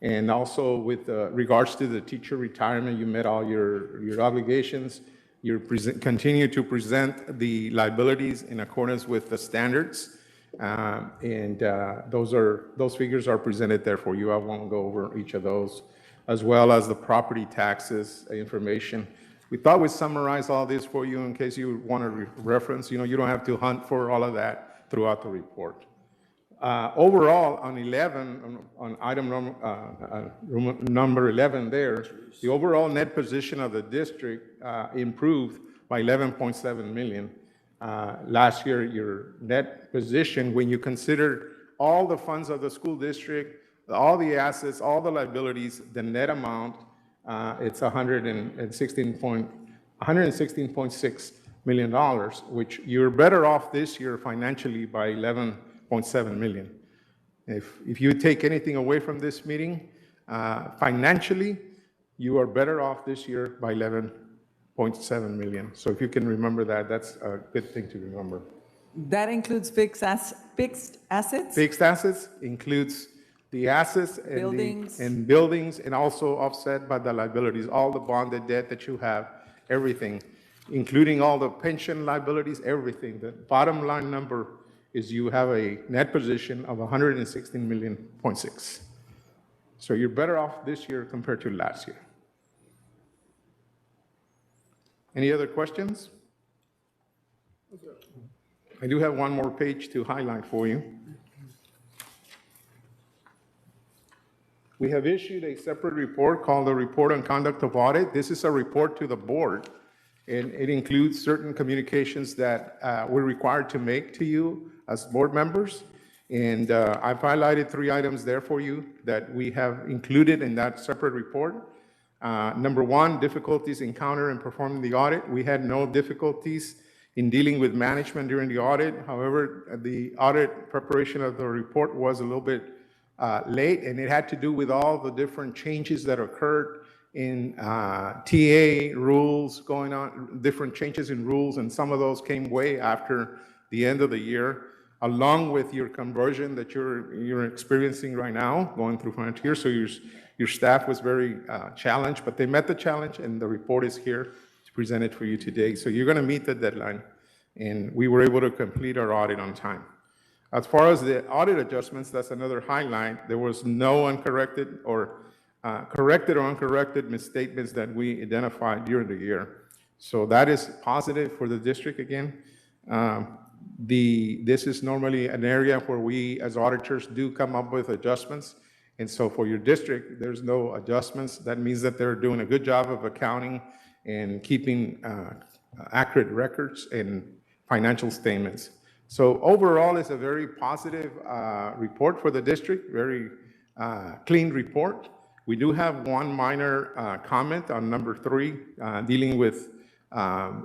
And also with regards to the teacher retirement, you met all your obligations. You continue to present the liabilities in accordance with the standards. Those figures are presented there for you. I won't go over each of those, as well as the property taxes information. We thought we'd summarize all this for you in case you want to reference. You don't have to hunt for all of that throughout the report. Overall, on 11, on item number 11 there, the overall net position of the district improved by $11.7 million. Last year, your net position, when you consider all the funds of the school district, all the assets, all the liabilities, the net amount, it's $116.6 million, which you're better off this year financially by $11.7 million. If you take anything away from this meeting, financially, you are better off this year by $11.7 million. So if you can remember that, that's a good thing to remember. That includes fixed assets? Fixed assets includes the assets and Buildings. buildings, and also offset by the liabilities, all the bonded debt that you have, everything, including all the pension liabilities, everything. The bottom line number is you have a net position of $116.6 million. So you're better off this year compared to last year. Any other questions? I do have one more page to highlight for you. We have issued a separate report called the Report on Conduct of Audit. This is a report to the board, and it includes certain communications that we're required to make to you as board members. And I've highlighted 3 items there for you that we have included in that separate report. Number 1, difficulties encountered in performing the audit. We had no difficulties in dealing with management during the audit. However, the audit preparation of the report was a little bit late, and it had to do with all the different changes that occurred in TA rules going on, different changes in rules, and some of those came way after the end of the year, along with your conversion that you're experiencing right now, going through financial year. So your staff was very challenged, but they met the challenge, and the report is here to present it for you today. So you're going to meet the deadline, and we were able to complete our audit on time. As far as the audit adjustments, that's another highlight. There was no uncorrected or corrected or uncorrected misstatements that we identified during the year. So that is positive for the district again. This is normally an area where we as auditors do come up with adjustments. And so for your district, there's no adjustments. That means that they're doing a good job of accounting and keeping accurate records and financial statements. So overall, it's a very positive report for the district, very clean report. We do have one minor comment on number 3, dealing with a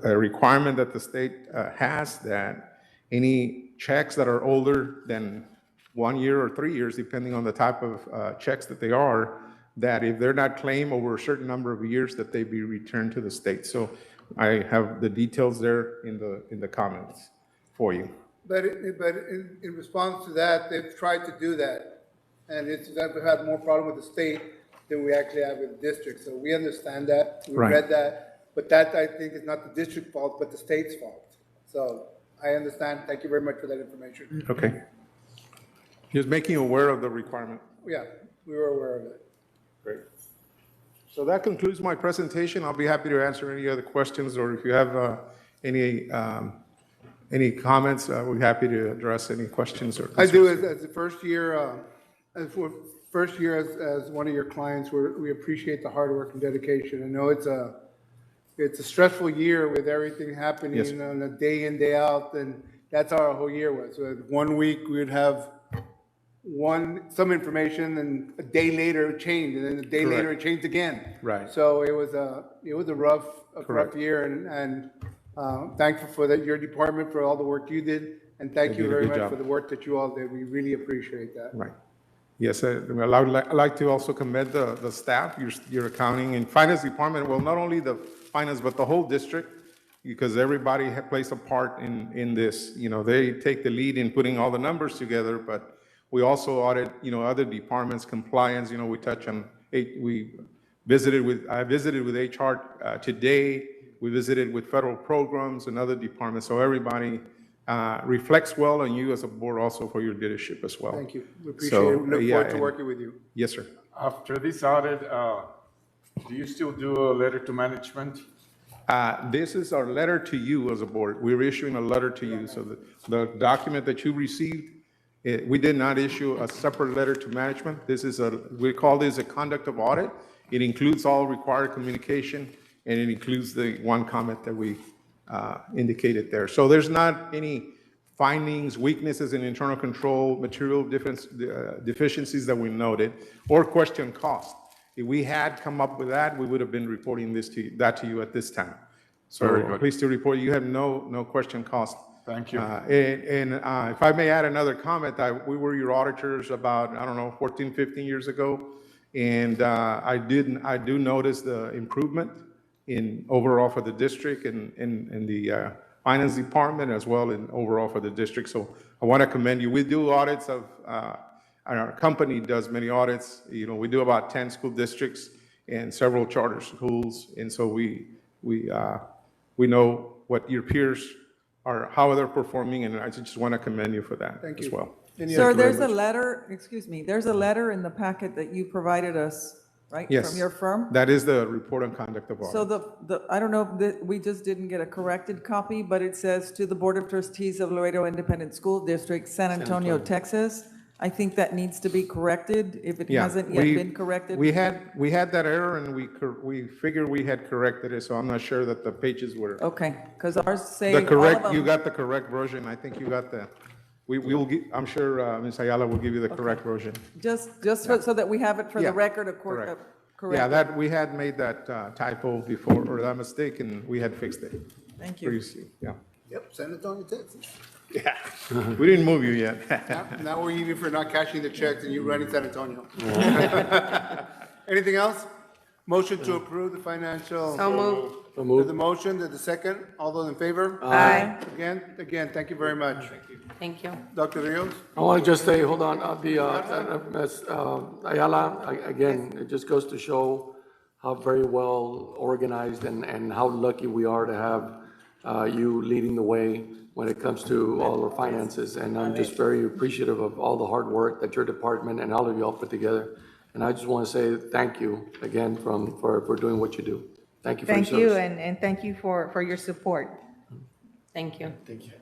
requirement that the state has that any checks that are older than 1 year or 3 years, depending on the type of checks that they are, that if they're not claimed over a certain number of years, that they be returned to the state. So I have the details there in the comments for you. But in response to that, they've tried to do that, and it's that we've had more problem with the state than we actually have with the district. So we understand that, we read that, but that I think is not the district's fault, but the state's fault. So I understand. Thank you very much for that information. Okay. Just making you aware of the requirement. Yeah, we were aware of it. Great. So that concludes my presentation. I'll be happy to answer any other questions, or if you have any comments, we're happy to address any questions or concerns. I do, as the first year, as one of your clients, we appreciate the hard work and dedication. I know it's a stressful year with everything happening, Yes. on a day in, day out, and that's how our whole year was. So 1 week we would have some information, and a day later it changed, and then a day later it changed again. Right. So it was a rough year, and thankful for your department for all the work you did, and thank you very much for the work that you all did. We really appreciate that. Right. Yes, I'd like to also commend the staff, your accounting and finance department. Well, not only the finance, but the whole district, because everybody plays a part in this. You know, they take the lead in putting all the numbers together, but we also audit, other departments, compliance. We touch on. I visited with HR today. We visited with federal programs and other departments. So everybody reflects well on you as a board, also for your leadership as well. Thank you. We appreciate it. We look forward to working with you. Yes, sir. After this audit, do you still do a letter to management? This is our letter to you as a board. We're issuing a letter to you. So the document that you received, we did not issue a separate letter to management. We call this a conduct of audit. It includes all required communication, and it includes the one comment that we indicated there. So there's not any findings, weaknesses in internal control, material deficiencies that we noted, or question cost. If we had come up with that, we would have been reporting that to you at this time. So Very good. pleased to report you have no question cost. Thank you. If I may add another comment, we were your auditors about, I don't know, 14, 15 years ago. And I do notice the improvement in overall for the district and in the finance department as well in overall for the district. So I want to commend you. We do audits of, our company does many audits. You know, we do about 10 school districts and several charter schools. And so we know what your peers are, how they're performing, and I just want to commend you for that as well. Sir, there's a letter, excuse me, there's a letter in the packet that you provided us, right? Yes. From your firm? That is the report on conduct of audit. So I don't know if we just didn't get a corrected copy, but it says to the Board of Trustees of Laredo Independent School District, San Antonio, Texas. I think that needs to be corrected if it hasn't yet been corrected. We had that error and we figured we had corrected it, so I'm not sure that the pages were. Okay, because ours say. You got the correct version. I think you got we will I'm sure Ms. Ayala will give you the correct version. Just so that we have it for the record, correct. Yeah, that we had made that typo before, or that mistake, and we had fixed it. Thank you. Previously, yeah. Yep, San Antonio, Texas. Yeah, we didn't move you yet. Now we're eating for not cashing the checks and you running San Antonio. Anything else? Motion to approve the financial. So moved. So moved. The motion, the second, all those in favor? Aye. Again, thank you very much. Thank you. Dr. Rios? I want to just say, hold on, Ms. Ayala, again, it just goes to show how very well organized and how lucky we are to have you leading the way when it comes to all our finances. And I'm just very appreciative of all the hard work that your department and all of you all put together. And I just want to say thank you again for doing what you do. Thank you for your service. Thank you, and thank you for your support. Thank you. Thank you.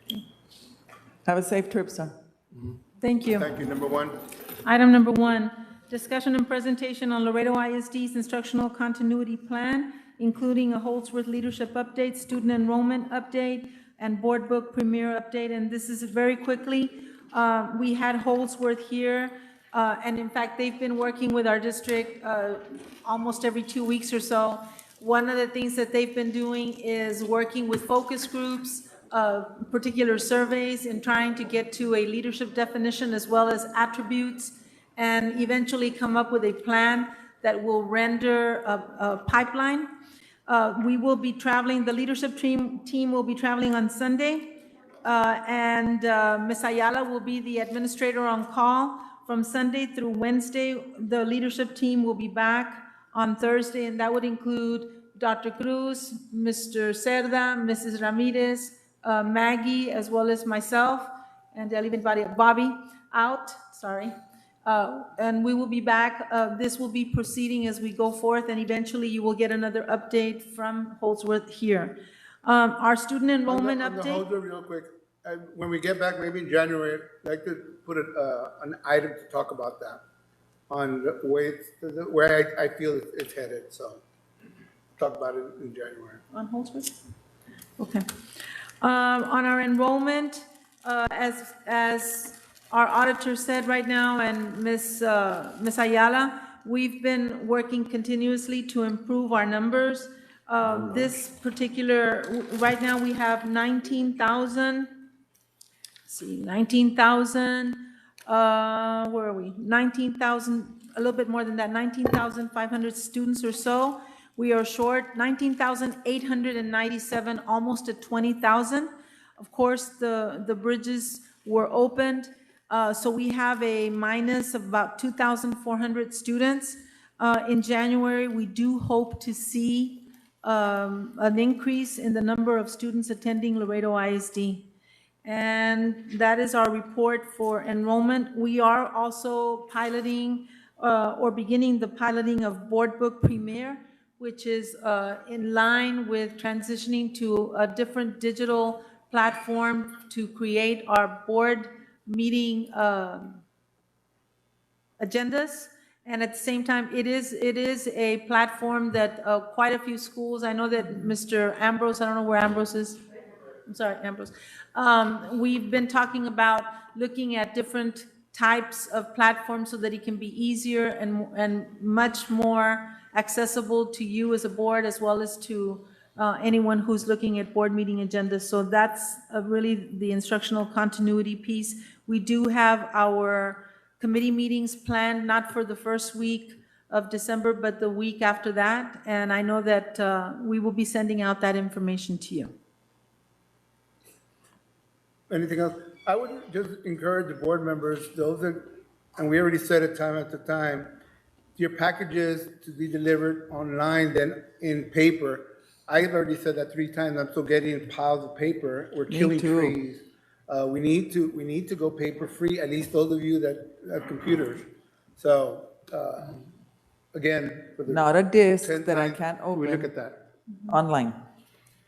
Have a safe trip, sir. Thank you. Thank you. Number one. Item number 1, discussion and presentation on Laredo ISD's instructional continuity plan, including a Holdsworth leadership update, student enrollment update, and board book premiere update. And this is very quickly. We had Holdsworth here, and in fact, they've been working with our district almost every 2 weeks or so. One of the things that they've been doing is working with focus groups, particular surveys, and trying to get to a leadership definition as well as attributes, and eventually come up with a plan that will render a pipeline. We will be traveling, the leadership team will be traveling on Sunday, and Ms. Ayala will be the administrator on call from Sunday through Wednesday. The leadership team will be back on Thursday, and that would include Dr. Cruz, Mr. Cerda, Mrs. Ramirez, Maggie, as well as myself, and everybody, Bobby out, sorry. And we will be back. This will be proceeding as we go forth, and eventually you will get another update from Holdsworth here. Our student enrollment On the update. Holdsworth, real quick, when we get back, maybe in January, I'd like to put an item to talk about that, on the way, where I feel it's headed, so talk about it in January. On Holdsworth? Okay. On our enrollment, as our auditor said right now, and Ms. Ayala, we've been working continuously to improve our numbers. This particular, right now we have 19,000, where are we? 19,000, a little bit more than that, 19,500 students or so. We are short 19,897, almost at 20,000. Of course, the bridges were opened, so we have a minus of about 2,400 students. In January, we do hope to see an increase in the number of students attending Laredo ISD. And that is our report for enrollment. We are also piloting or beginning the piloting of board book premiere, which is in line with transitioning to a different digital platform to create our board meeting agendas. And at the same time, it is a platform that quite a few schools, I know that Mr. Ambrose, I don't know where Ambrose is. I'm sorry, Ambrose. We've been talking about looking at different types of platforms so that it can be easier and much more accessible to you as a board as well as to anyone who's looking at board meeting agendas. So that's really the instructional continuity piece. We do have our committee meetings planned, not for the first week of December, but the week after that. And I know that we will be sending out that information to you. Anything else? I would just encourage the board members, those that, and we already said it time after time, your packages to be delivered online than in paper. I've already said that 3 times. I'm still getting piles of paper. We're killing trees. We need to go paper free, at least those of you that have computers. So, again, for the Not a disk 10th that I time, can't open. we look at that. Online.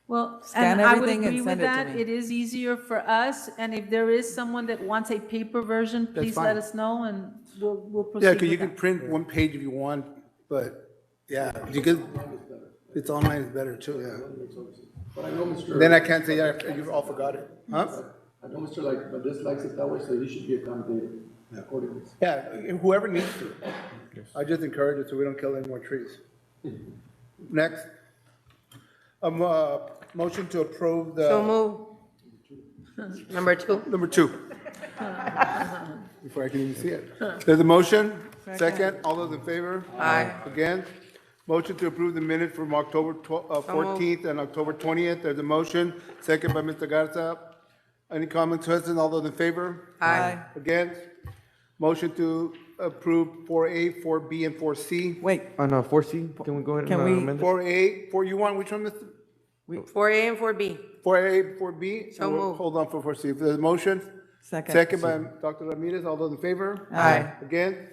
Well, Scan and I would everything and agree with send it to that. me. It is easier for us, and if there is someone that wants a paper version, please let fine. us know, and we'll proceed Yeah, with because you that. can print one page if you want, but yeah, you could, it's online is better too, yeah. But I know Mr. Then I can't say, yeah, you all forgot it, huh? I know Mr. Valdez likes it that way, so he should be accommodated accordingly. Yeah, whoever needs to. I just encourage it so we don't kill any more trees. Next. Motion to approve the. So move. Number 2. Number 2. Before I can even see it. There's a motion, second, all those in favor? Aye. Again? Motion to approve the minute from October 14th and October 20th. There's a motion, second by Mr. Garza. Any comments, questions, all those in favor? Aye. Against? Motion to approve 4A, 4B, and 4C. Wait, On 4C, can we go ahead Can and we- amend it? 4A, 4, you want, which one, Mr.? 4A and 4B. 4A, 4B? So moved. Hold on for 4C. If there's a motion? Second. Second by Dr. Ramirez. All those in favor? Aye. Again?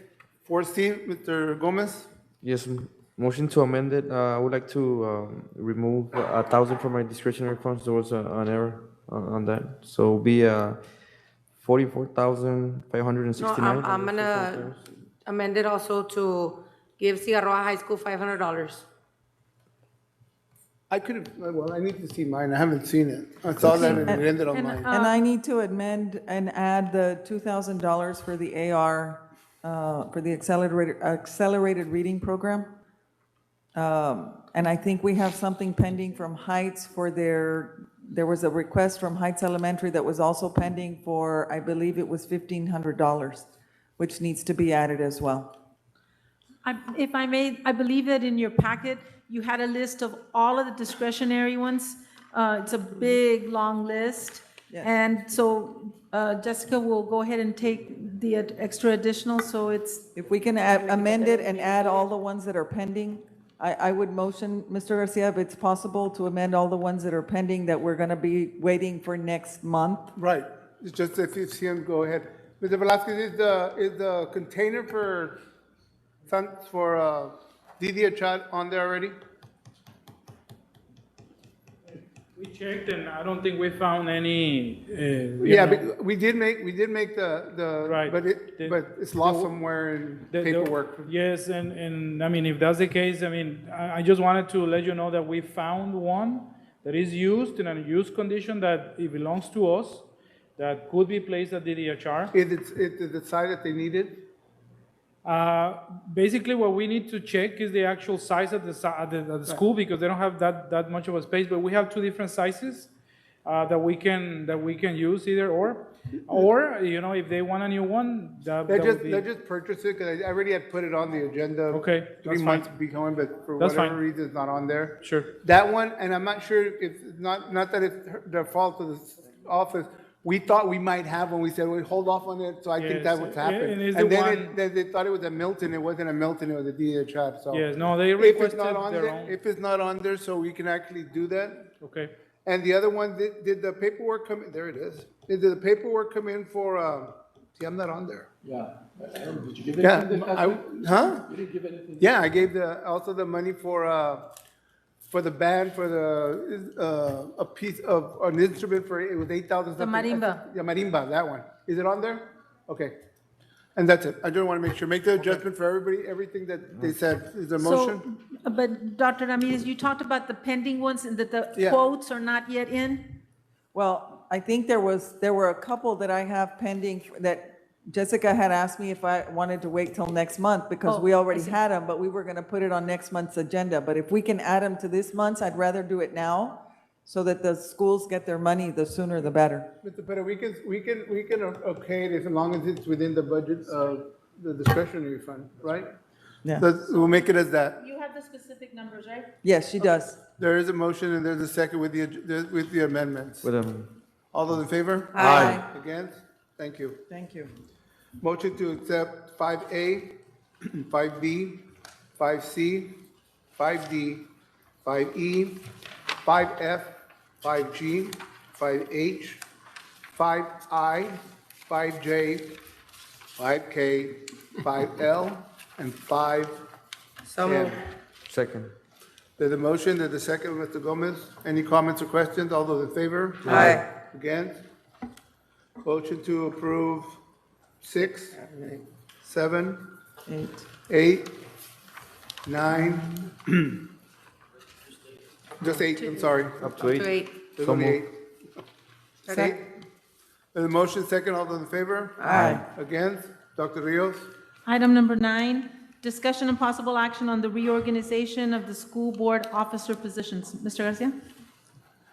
4C, Mr. Gomez? Yes, motion to amend it. I would like to remove 1,000 from my discretionary funds. There was an error on that. So it'll be 44,569. No, I'm gonna amend it also to give Cigarroa High School $500. I could have, well, I need to see mine. I haven't seen it. I saw that and it ended online. And I need to amend and add the $2,000 for the AR, for the accelerated reading program. And I think we have something pending from Heights for there was a request from Heights Elementary that was also pending for, I believe it was $1,500, which needs to be added as well. If I may, I believe that in your packet, you had a list of all of the discretionary ones. It's a big, long list. Yes. And so Jessica will go ahead and take the extra additional, so it's. If we can amend it and add all the ones that are pending, I would motion, Mr. Garcia, if it's possible, to amend all the ones that are pending that we're going to be waiting for next month. Right. It's just if you see him, go ahead. Mr. Velazquez, is the container for Didi Achad on there already? We checked and I don't think we found any. Yeah, but we did make the, Right. but it's lost somewhere in paperwork. Yes, and I mean, if that's the case, I mean, I just wanted to let you know that we found one that is used in a used condition, that it belongs to us, that could be placed at DDHR. Is it the size that they needed? Basically, what we need to check is the actual size of the school, because they don't have that much of a space. But we have 2 different sizes that we can use, either or you know, if they want a new one, Let's just purchase it, because I already had put it on the agenda. Okay, 3 that's months fine. to be going, but for That's whatever fine. reason, it's not on there. Sure. That one, and I'm not sure if, not that it's the fault of the office, we thought we might have one, we said, well, hold off on it, so I think Yes, that was happened. and it's And the then they thought it was a Milton, it wasn't a Milton, it was a DHR, so. Yes, no, they If it's requested not on their there, own. if it's not on there, so we can actually do that. Okay. And the other one, did the paperwork come, there it is. Did the paperwork come in for, see, I'm not on there. Yeah. Did you give Yeah, anything? huh? You didn't give anything? Yeah, I gave also the money for the band, for a piece of, an instrument for, it was 8,000 The something. marimba. Yeah, marimba, that one. Is it on there? Okay. And that's it. I just want to make sure, make the adjustment for everybody, everything that they said. Is there a motion? But Dr. Ramirez, you talked about the pending ones and that the Yeah. quotes are not yet in? Well, I think there were a couple that I have pending that Jessica had asked me if I wanted to wait till next month because Oh, we already I see. had them, but we were going to put it on next month's agenda. But if we can add them to this month's, I'd rather do it now so that the schools get their money, the sooner the better. Mr. Pettit, we can okay it as long as it's within the budget of the discretionary fund, right? Yeah. We'll make it as that. You have the specific numbers, right? Yes, she does. There is a motion and there's a second with the amendments. With All those in favor? Aye. Against? Thank you. Thank you. Motion to accept 5A, 5B, 5C, 5D, 5E, 5F, 5G, 5H, 5I, 5J, 5K, 5L, and 5M. So moved. Second. There's a motion, there's a second, Mr. Gomez. Any comments or questions? All those in favor? Aye. Against? Motion to approve 6, 7, 8, 9, just 8, I'm sorry. Up to 8. To 8. There's So only moved. 8. Okay. There's a motion, second, all those in favor? Aye. Against? Dr. Rios? Item number 9, discussion and possible action on the reorganization of the school board officer positions. Mr. Garcia?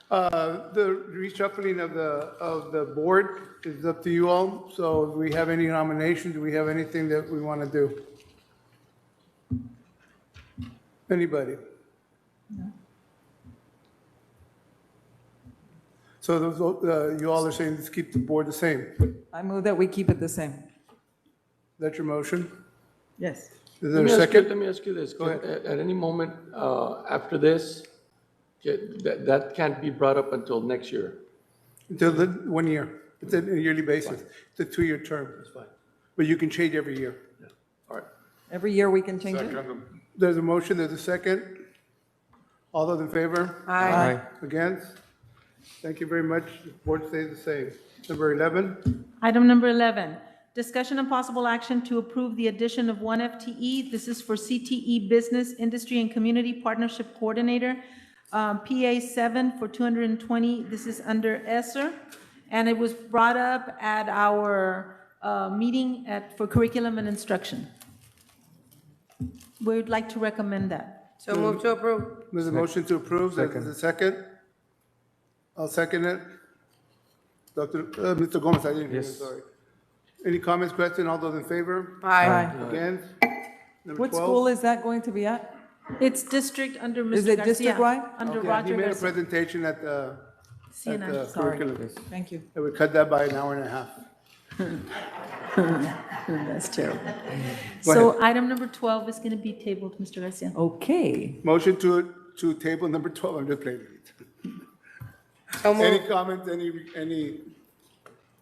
The reshuffling of the board is up to you all. So if we have any nominations, do we have anything that we want to do? Anybody? So those, you all are saying just keep the board the same. I move that we keep it the same. That's your motion? Yes. Is there a second? Let me ask you this. Go ahead. At any moment after this, that can't be brought up until next year? Until the 1 year. It's a yearly basis. It's a 2-year term. That's fine. But you can change every year. All right. Every year we can change it? There's a motion, there's a second. All those in favor? Aye. Against? Thank you very much. The board stays the same. Number 11, Item number 11, discussion and possible action to approve the addition of 1 FTE. This is for CTE Business, Industry, and Community Partnership Coordinator, PA 7 for 220. This is under ESSER, and it was brought up at our meeting for curriculum and instruction. We would like to recommend that. So move to approve. there's a motion to approve. There's a second. I'll second it. Mr. Gomez, I didn't hear you, Yes. sorry. Any comments, questions? All those in favor? Aye. Against? Number What 12. school is that going to be at? It's district under Mr. Is it Garcia. district-wide? Under Okay, Roger he made a Garcia. presentation at the CNI. Sorry. curriculum. Thank you. And we cut that by an hour and a half. That's terrible. So item number 12 is going to be tabled, Mr. Garcia. Okay. Motion to table number 12, I'm just playing. So Any moved. comments, any,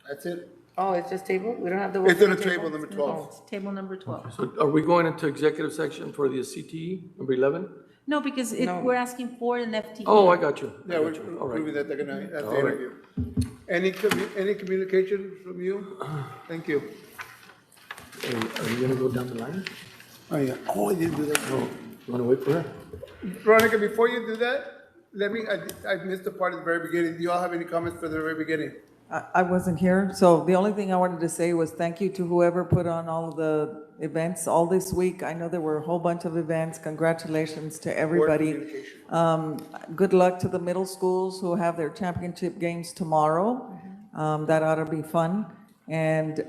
that's it? Oh, it's just table? We don't have the. It's word in for the table, number 12. Oh, it's table number 12. So are we going into executive section for the CTE, number 11? No, because No. we're asking for an FTE. Oh, I got you. Yeah, we're All right. approving that, they're gonna, that's the All right. interview. Any communication from you? Thank you. Are you gonna go down the line? Oh, yeah. Oh, I didn't do that. No. You wanna wait for her? Veronica, before you do that, I missed the part at the very beginning. Do you all have any comments for the very beginning? I wasn't here, so the only thing I wanted to say was thank you to whoever put on all of the events all this week. I know there were a whole bunch of events. Congratulations to everybody. communication. Good luck to the middle schools who have their championship games tomorrow. That ought to be fun. And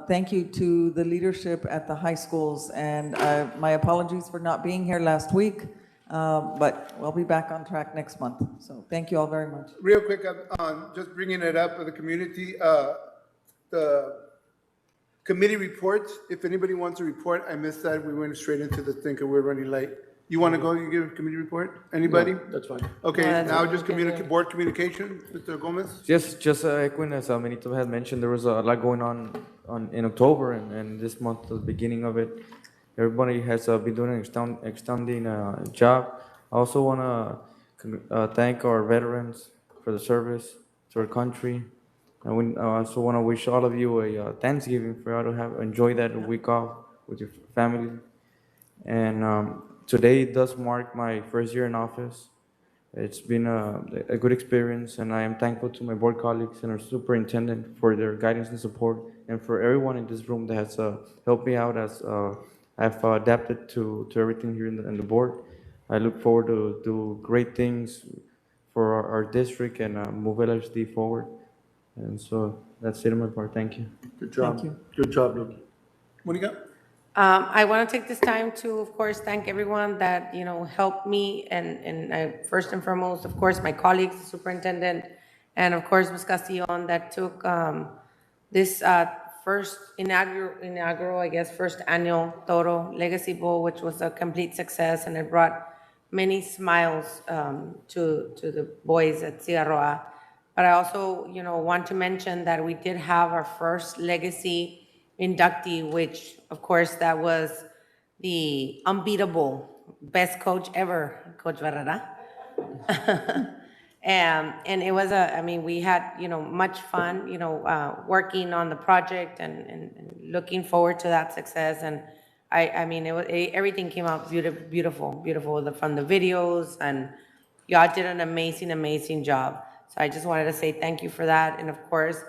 thank you to the leadership at the high schools. And my apologies for not being here last week, but we'll be back on track next month. So thank you all very much. Real quick, just bringing it up for the community, the committee reports, if anybody wants to report, I missed that, we went straight into the thing, 'cause we're running late. You want to go, you give a committee report? Anybody? No, that's fine. Okay, No, that's now okay. just board communication, Mr. Gomez? Just echoing as Benito had mentioned, there was a lot going on in October and this month, the beginning of it. Everybody has been doing an outstanding job. I also want to thank our veterans for the service to our country. And I also want to wish all of you a Thanksgiving for you to enjoy that week off with your family. And today does mark my first year in office. It's been a good experience, and I am thankful to my board colleagues and our superintendent for their guidance and support, and for everyone in this room that has helped me out as I've adapted to everything here in the board. I look forward to do great things for our district and move I.S.D. forward. And so that's it on my part. Thank you. Good job. Thank you. Good job, Luke. What do you got? I want to take this time to, of course, thank everyone that, helped me, and first and foremost, of course, my colleagues, the superintendent, and of course, Ms. Castillon, that took this first inaugural, I guess, first annual Toro Legacy Bowl, which was a complete success, and it brought many smiles to the boys at Cigarroa. But I also, want to mention that we did have our first legacy inductee, which, of course, that was the unbeatable best coach ever, Coach Barrera. And it was we had, much fun, working on the project and looking forward to that success. And everything came out beautiful, from the videos, and y'all did an amazing job. So I just wanted to say thank you for that. And of course,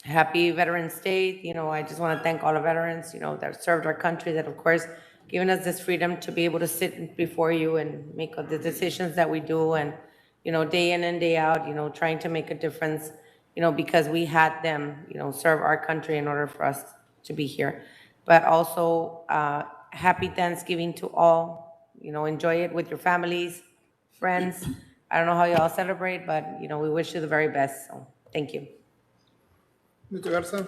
happy Veterans Day. I just want to thank all the veterans, that served our country, that of course, given us this freedom to be able to sit before you and make the decisions that we do, and, day in and day out, trying to make a difference, because we had them, serve our country in order for us to be here. But also, happy Thanksgiving to all. Enjoy it with your families, friends. I don't know how you all celebrate, but, we wish you the very best. So thank you. Mr. Garza?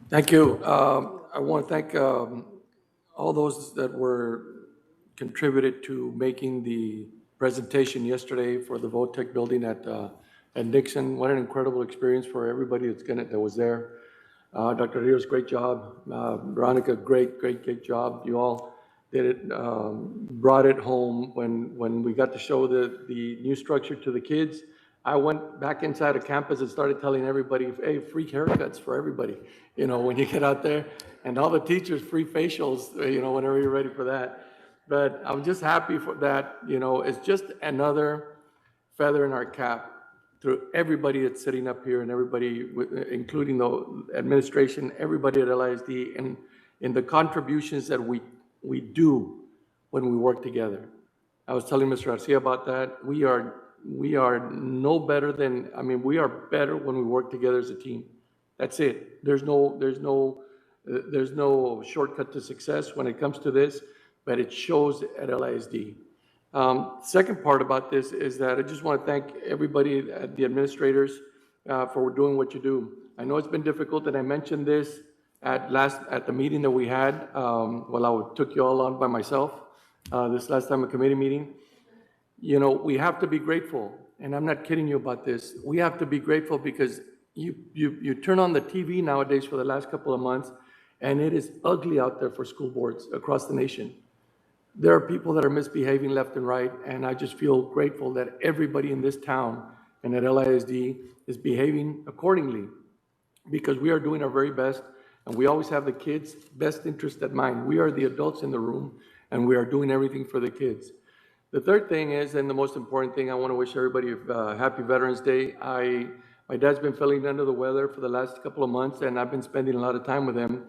Thank you. I want to thank all those that were contributed to making the presentation yesterday for the VOTEC building at Nixon. What an incredible experience for everybody that was there. Dr. Rios, great job. Veronica, great job. You all did it, brought it home when we got to show the new structure to the kids. I went back inside of campus and started telling everybody, hey, free haircuts for everybody, when you get out there. And all the teachers, free facials, whenever you're ready for that. But I'm just happy for that. It's just another feather in our cap to everybody that's sitting up here, and everybody, including the administration, everybody at LISD, and in the contributions that we do when we work together. I was telling Mr. Garcia about that. We are no better than, we are better when we work together as a team. That's it. There's no shortcut to success when it comes to this, but it shows at LISD. Second part about this is that I just want to thank everybody, the administrators, for doing what you do. I know it's been difficult, and I mentioned this at the meeting that we had, I took you all on by myself, this last time a committee meeting. We have to be grateful, and I'm not kidding you about this. We have to be grateful because you turn on the TV nowadays for the last couple of months, and it is ugly out there for school boards across the nation. There are people that are misbehaving left and right, and I just feel grateful that everybody in this town and at LISD is behaving accordingly, because we are doing our very best, and we always have the kids' best interest at mind. We are the adults in the room, and we are doing everything for the kids. The third thing is, and the most important thing, I want to wish everybody a happy Veterans Day. My dad's been feeling under the weather for the last couple of months, and I've been spending a lot of time with him,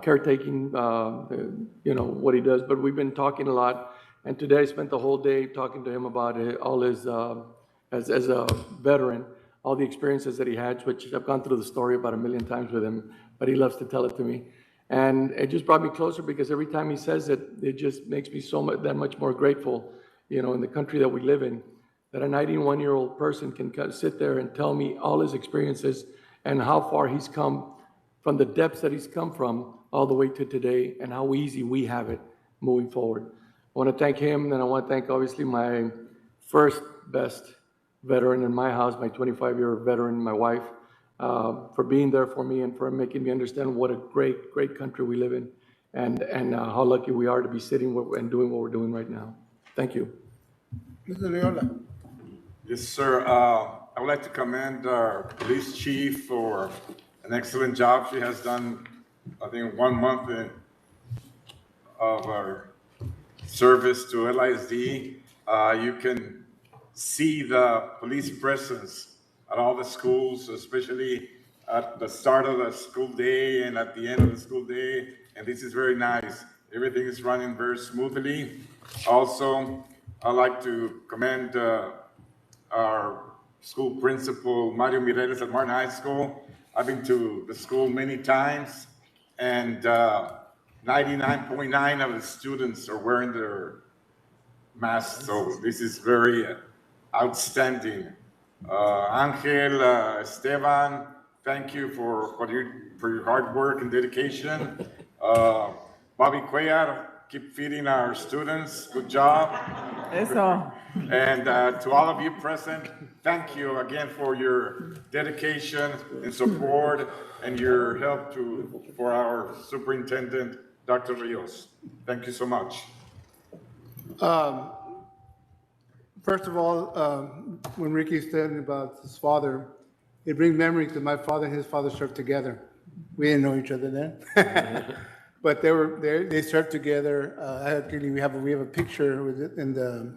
caretaking, what he does. But we've been talking a lot, and today I spent the whole day talking to him about all his, as a veteran, all the experiences that he had, which I've gone through the story about 1 million times with him, but he loves to tell it to me. And it just brought me closer, because every time he says it, it just makes me that much more grateful, in the country that we live in, that a 91-year-old person can sit there and tell me all his experiences and how far he's come, from the depths that he's come from all the way to today, and how easy we have it moving forward. I want to thank him, and I want to thank, obviously, my first best veteran in my house, my 25-year veteran, my wife, for being there for me and for making me understand what a great country we live in, and how lucky we are to be sitting and doing what we're doing right now. Thank you. Mr. Leola? Yes, sir. I would like to commend our police chief for an excellent job she has done. I think 1 month of our service to LISD. You can see the police presence at all the schools, especially at the start of the school day and at the end of the school day. And this is very nice. Everything is running very smoothly. Also, I'd like to commend our school principal, Mario Mireles at Martin High School. I've been to the school many times, and 99.9% of the students are wearing their masks, so this is very outstanding. Angel, Esteban, thank you for your hard work and dedication. Bobby Cuellar, keep feeding our students. Good job. Eso. And to all of you present, thank you again for your dedication and support and your help for our superintendent, Dr. Rios. Thank you so much. First of all, when Ricky said about his father, it brings memories that my father and his father served together. We didn't know each other then, but they served together. Actually, we have a picture with it in the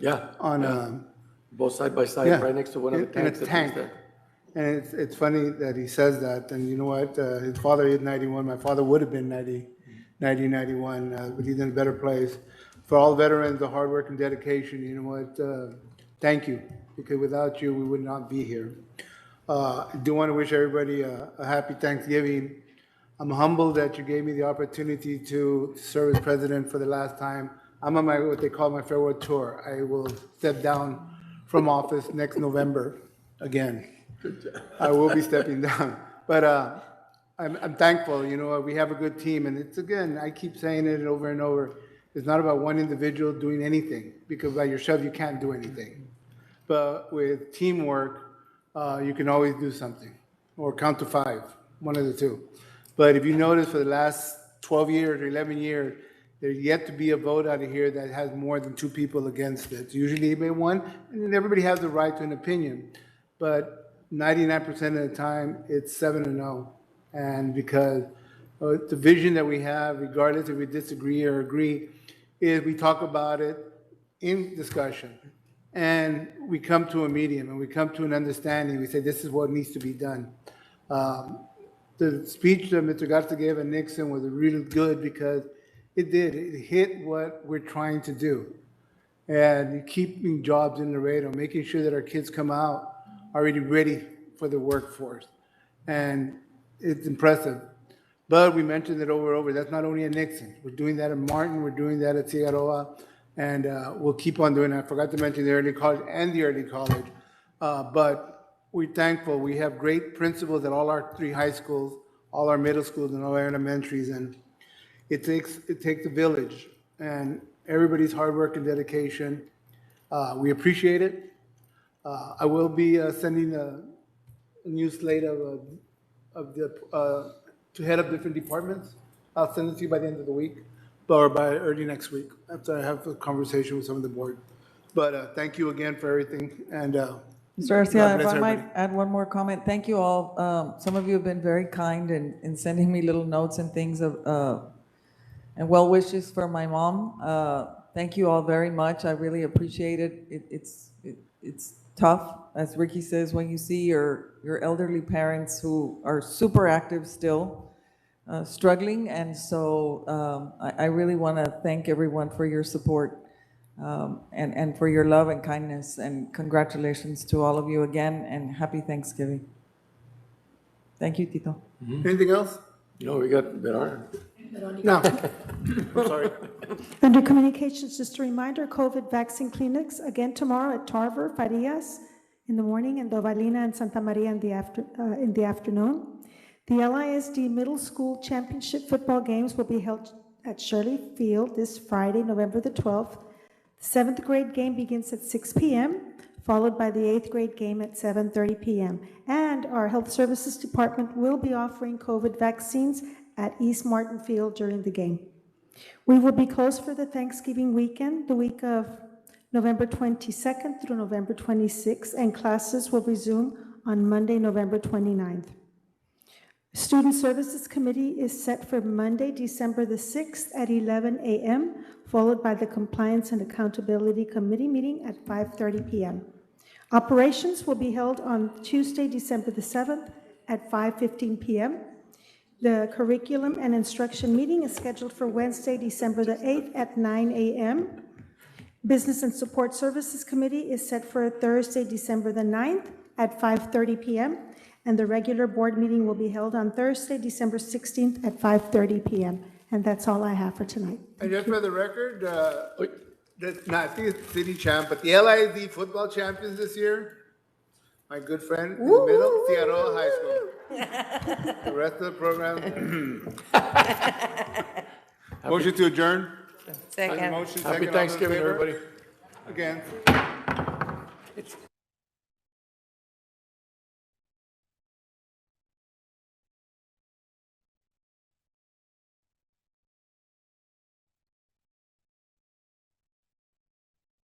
both side by side, right next to one of the tanks. In a tank. And it's funny that he says that. And you know what? His father is 91. My father would have been 91, but he's in a better place. For all veterans, the hard work and dedication, you know what? Thank you, because without you, we would not be here. I do want to wish everybody a happy Thanksgiving. I'm humbled that you gave me the opportunity to serve as president for the last time. I'm on what they call my farewell tour. I will step down from office next November again. I will be stepping down. But I'm thankful, you know, we have a good team. And it's, again, I keep saying it over and over. It's not about one individual doing anything, because by yourself you can't do anything. But with teamwork, you can always do something, or count to 5, one of the two. But if you notice, for the last 12 years or 11 years, there's yet to be a vote out of here that has more than 2 people against it. It's usually one, and then everybody has the right to an opinion. But 99% of the time, it's 7-0. And because the vision that we have, regardless if we disagree or agree, is we talk about it in discussion. And we come to a medium, and we come to an understanding. We say, this is what needs to be done. The speech that Mr. Garza gave at Nixon was really good, because it hit what we're trying to do. And keeping jobs in Laredo, making sure that our kids come out already ready for the workforce. And it's impressive. But we mentioned it over and over. That's not only at Nixon. We're doing that at Martin. We're doing that at Cigaroa. And we'll keep on doing that. I forgot to mention the early college and the early college. But we're thankful. We have great principals at all our 3 high schools, all our middle schools, and all our elementaries. And it takes a village. And everybody's hard work and dedication. We appreciate it. I will be sending a new slate to head up different departments. I'll send it to you by the end of the week, or by early next week, after I have a conversation with some of the board. But thank you again for everything, and Mr. Garcia, if I everybody. might add one more comment. Thank you all. Some of you have been very kind in sending me little notes and things and well wishes for my mom. Thank you all very much. I really appreciate it. It's tough, as Ricky says, when you see your elderly parents who are super active still, struggling. And so I really want to thank everyone for your support and for your love and kindness. And congratulations to all of you again, and happy Thanksgiving. Thank you, Tito. Anything else? No, we got Veronica. No. I'm sorry. Under communications, just a reminder, COVID vaccine clinics, again tomorrow at Tarver, Farias in the morning, and Dovalina and Santa Maria in the afternoon. The LISD Middle School Championship football games will be held at Shirley Field this Friday, November the 12th. The 7th grade game begins at 6 p.m., followed by the 8th grade game at 7:30 p.m. And our Health Services Department will be offering COVID vaccines at East Martin Field during the game. We will be closed for the Thanksgiving weekend, the week of November 22nd through November 26th, and classes will resume on Monday, November 29th. Student Services Committee is set for Monday, December the 6th at 11 a.m., followed by the Compliance and Accountability Committee meeting at 5:30 p.m. Operations will be held on Tuesday, December the 7th at 5:15 p.m. The curriculum and instruction meeting is scheduled for Wednesday, December the 8th at 9 a.m. Business and Support Services Committee is set for Thursday, December the 9th at 5:30 p.m. And the regular board meeting will be held on Thursday, December 16th at 5:30 p.m. And that's all I have for tonight. And just for the record, I think it's city champ, but the LISD football champions this year, my good friend in the middle, Seattle High School. The rest of the program. Motion to adjourn. Second. Motion, Happy second. All those in Thanksgiving, favor? everybody. Again.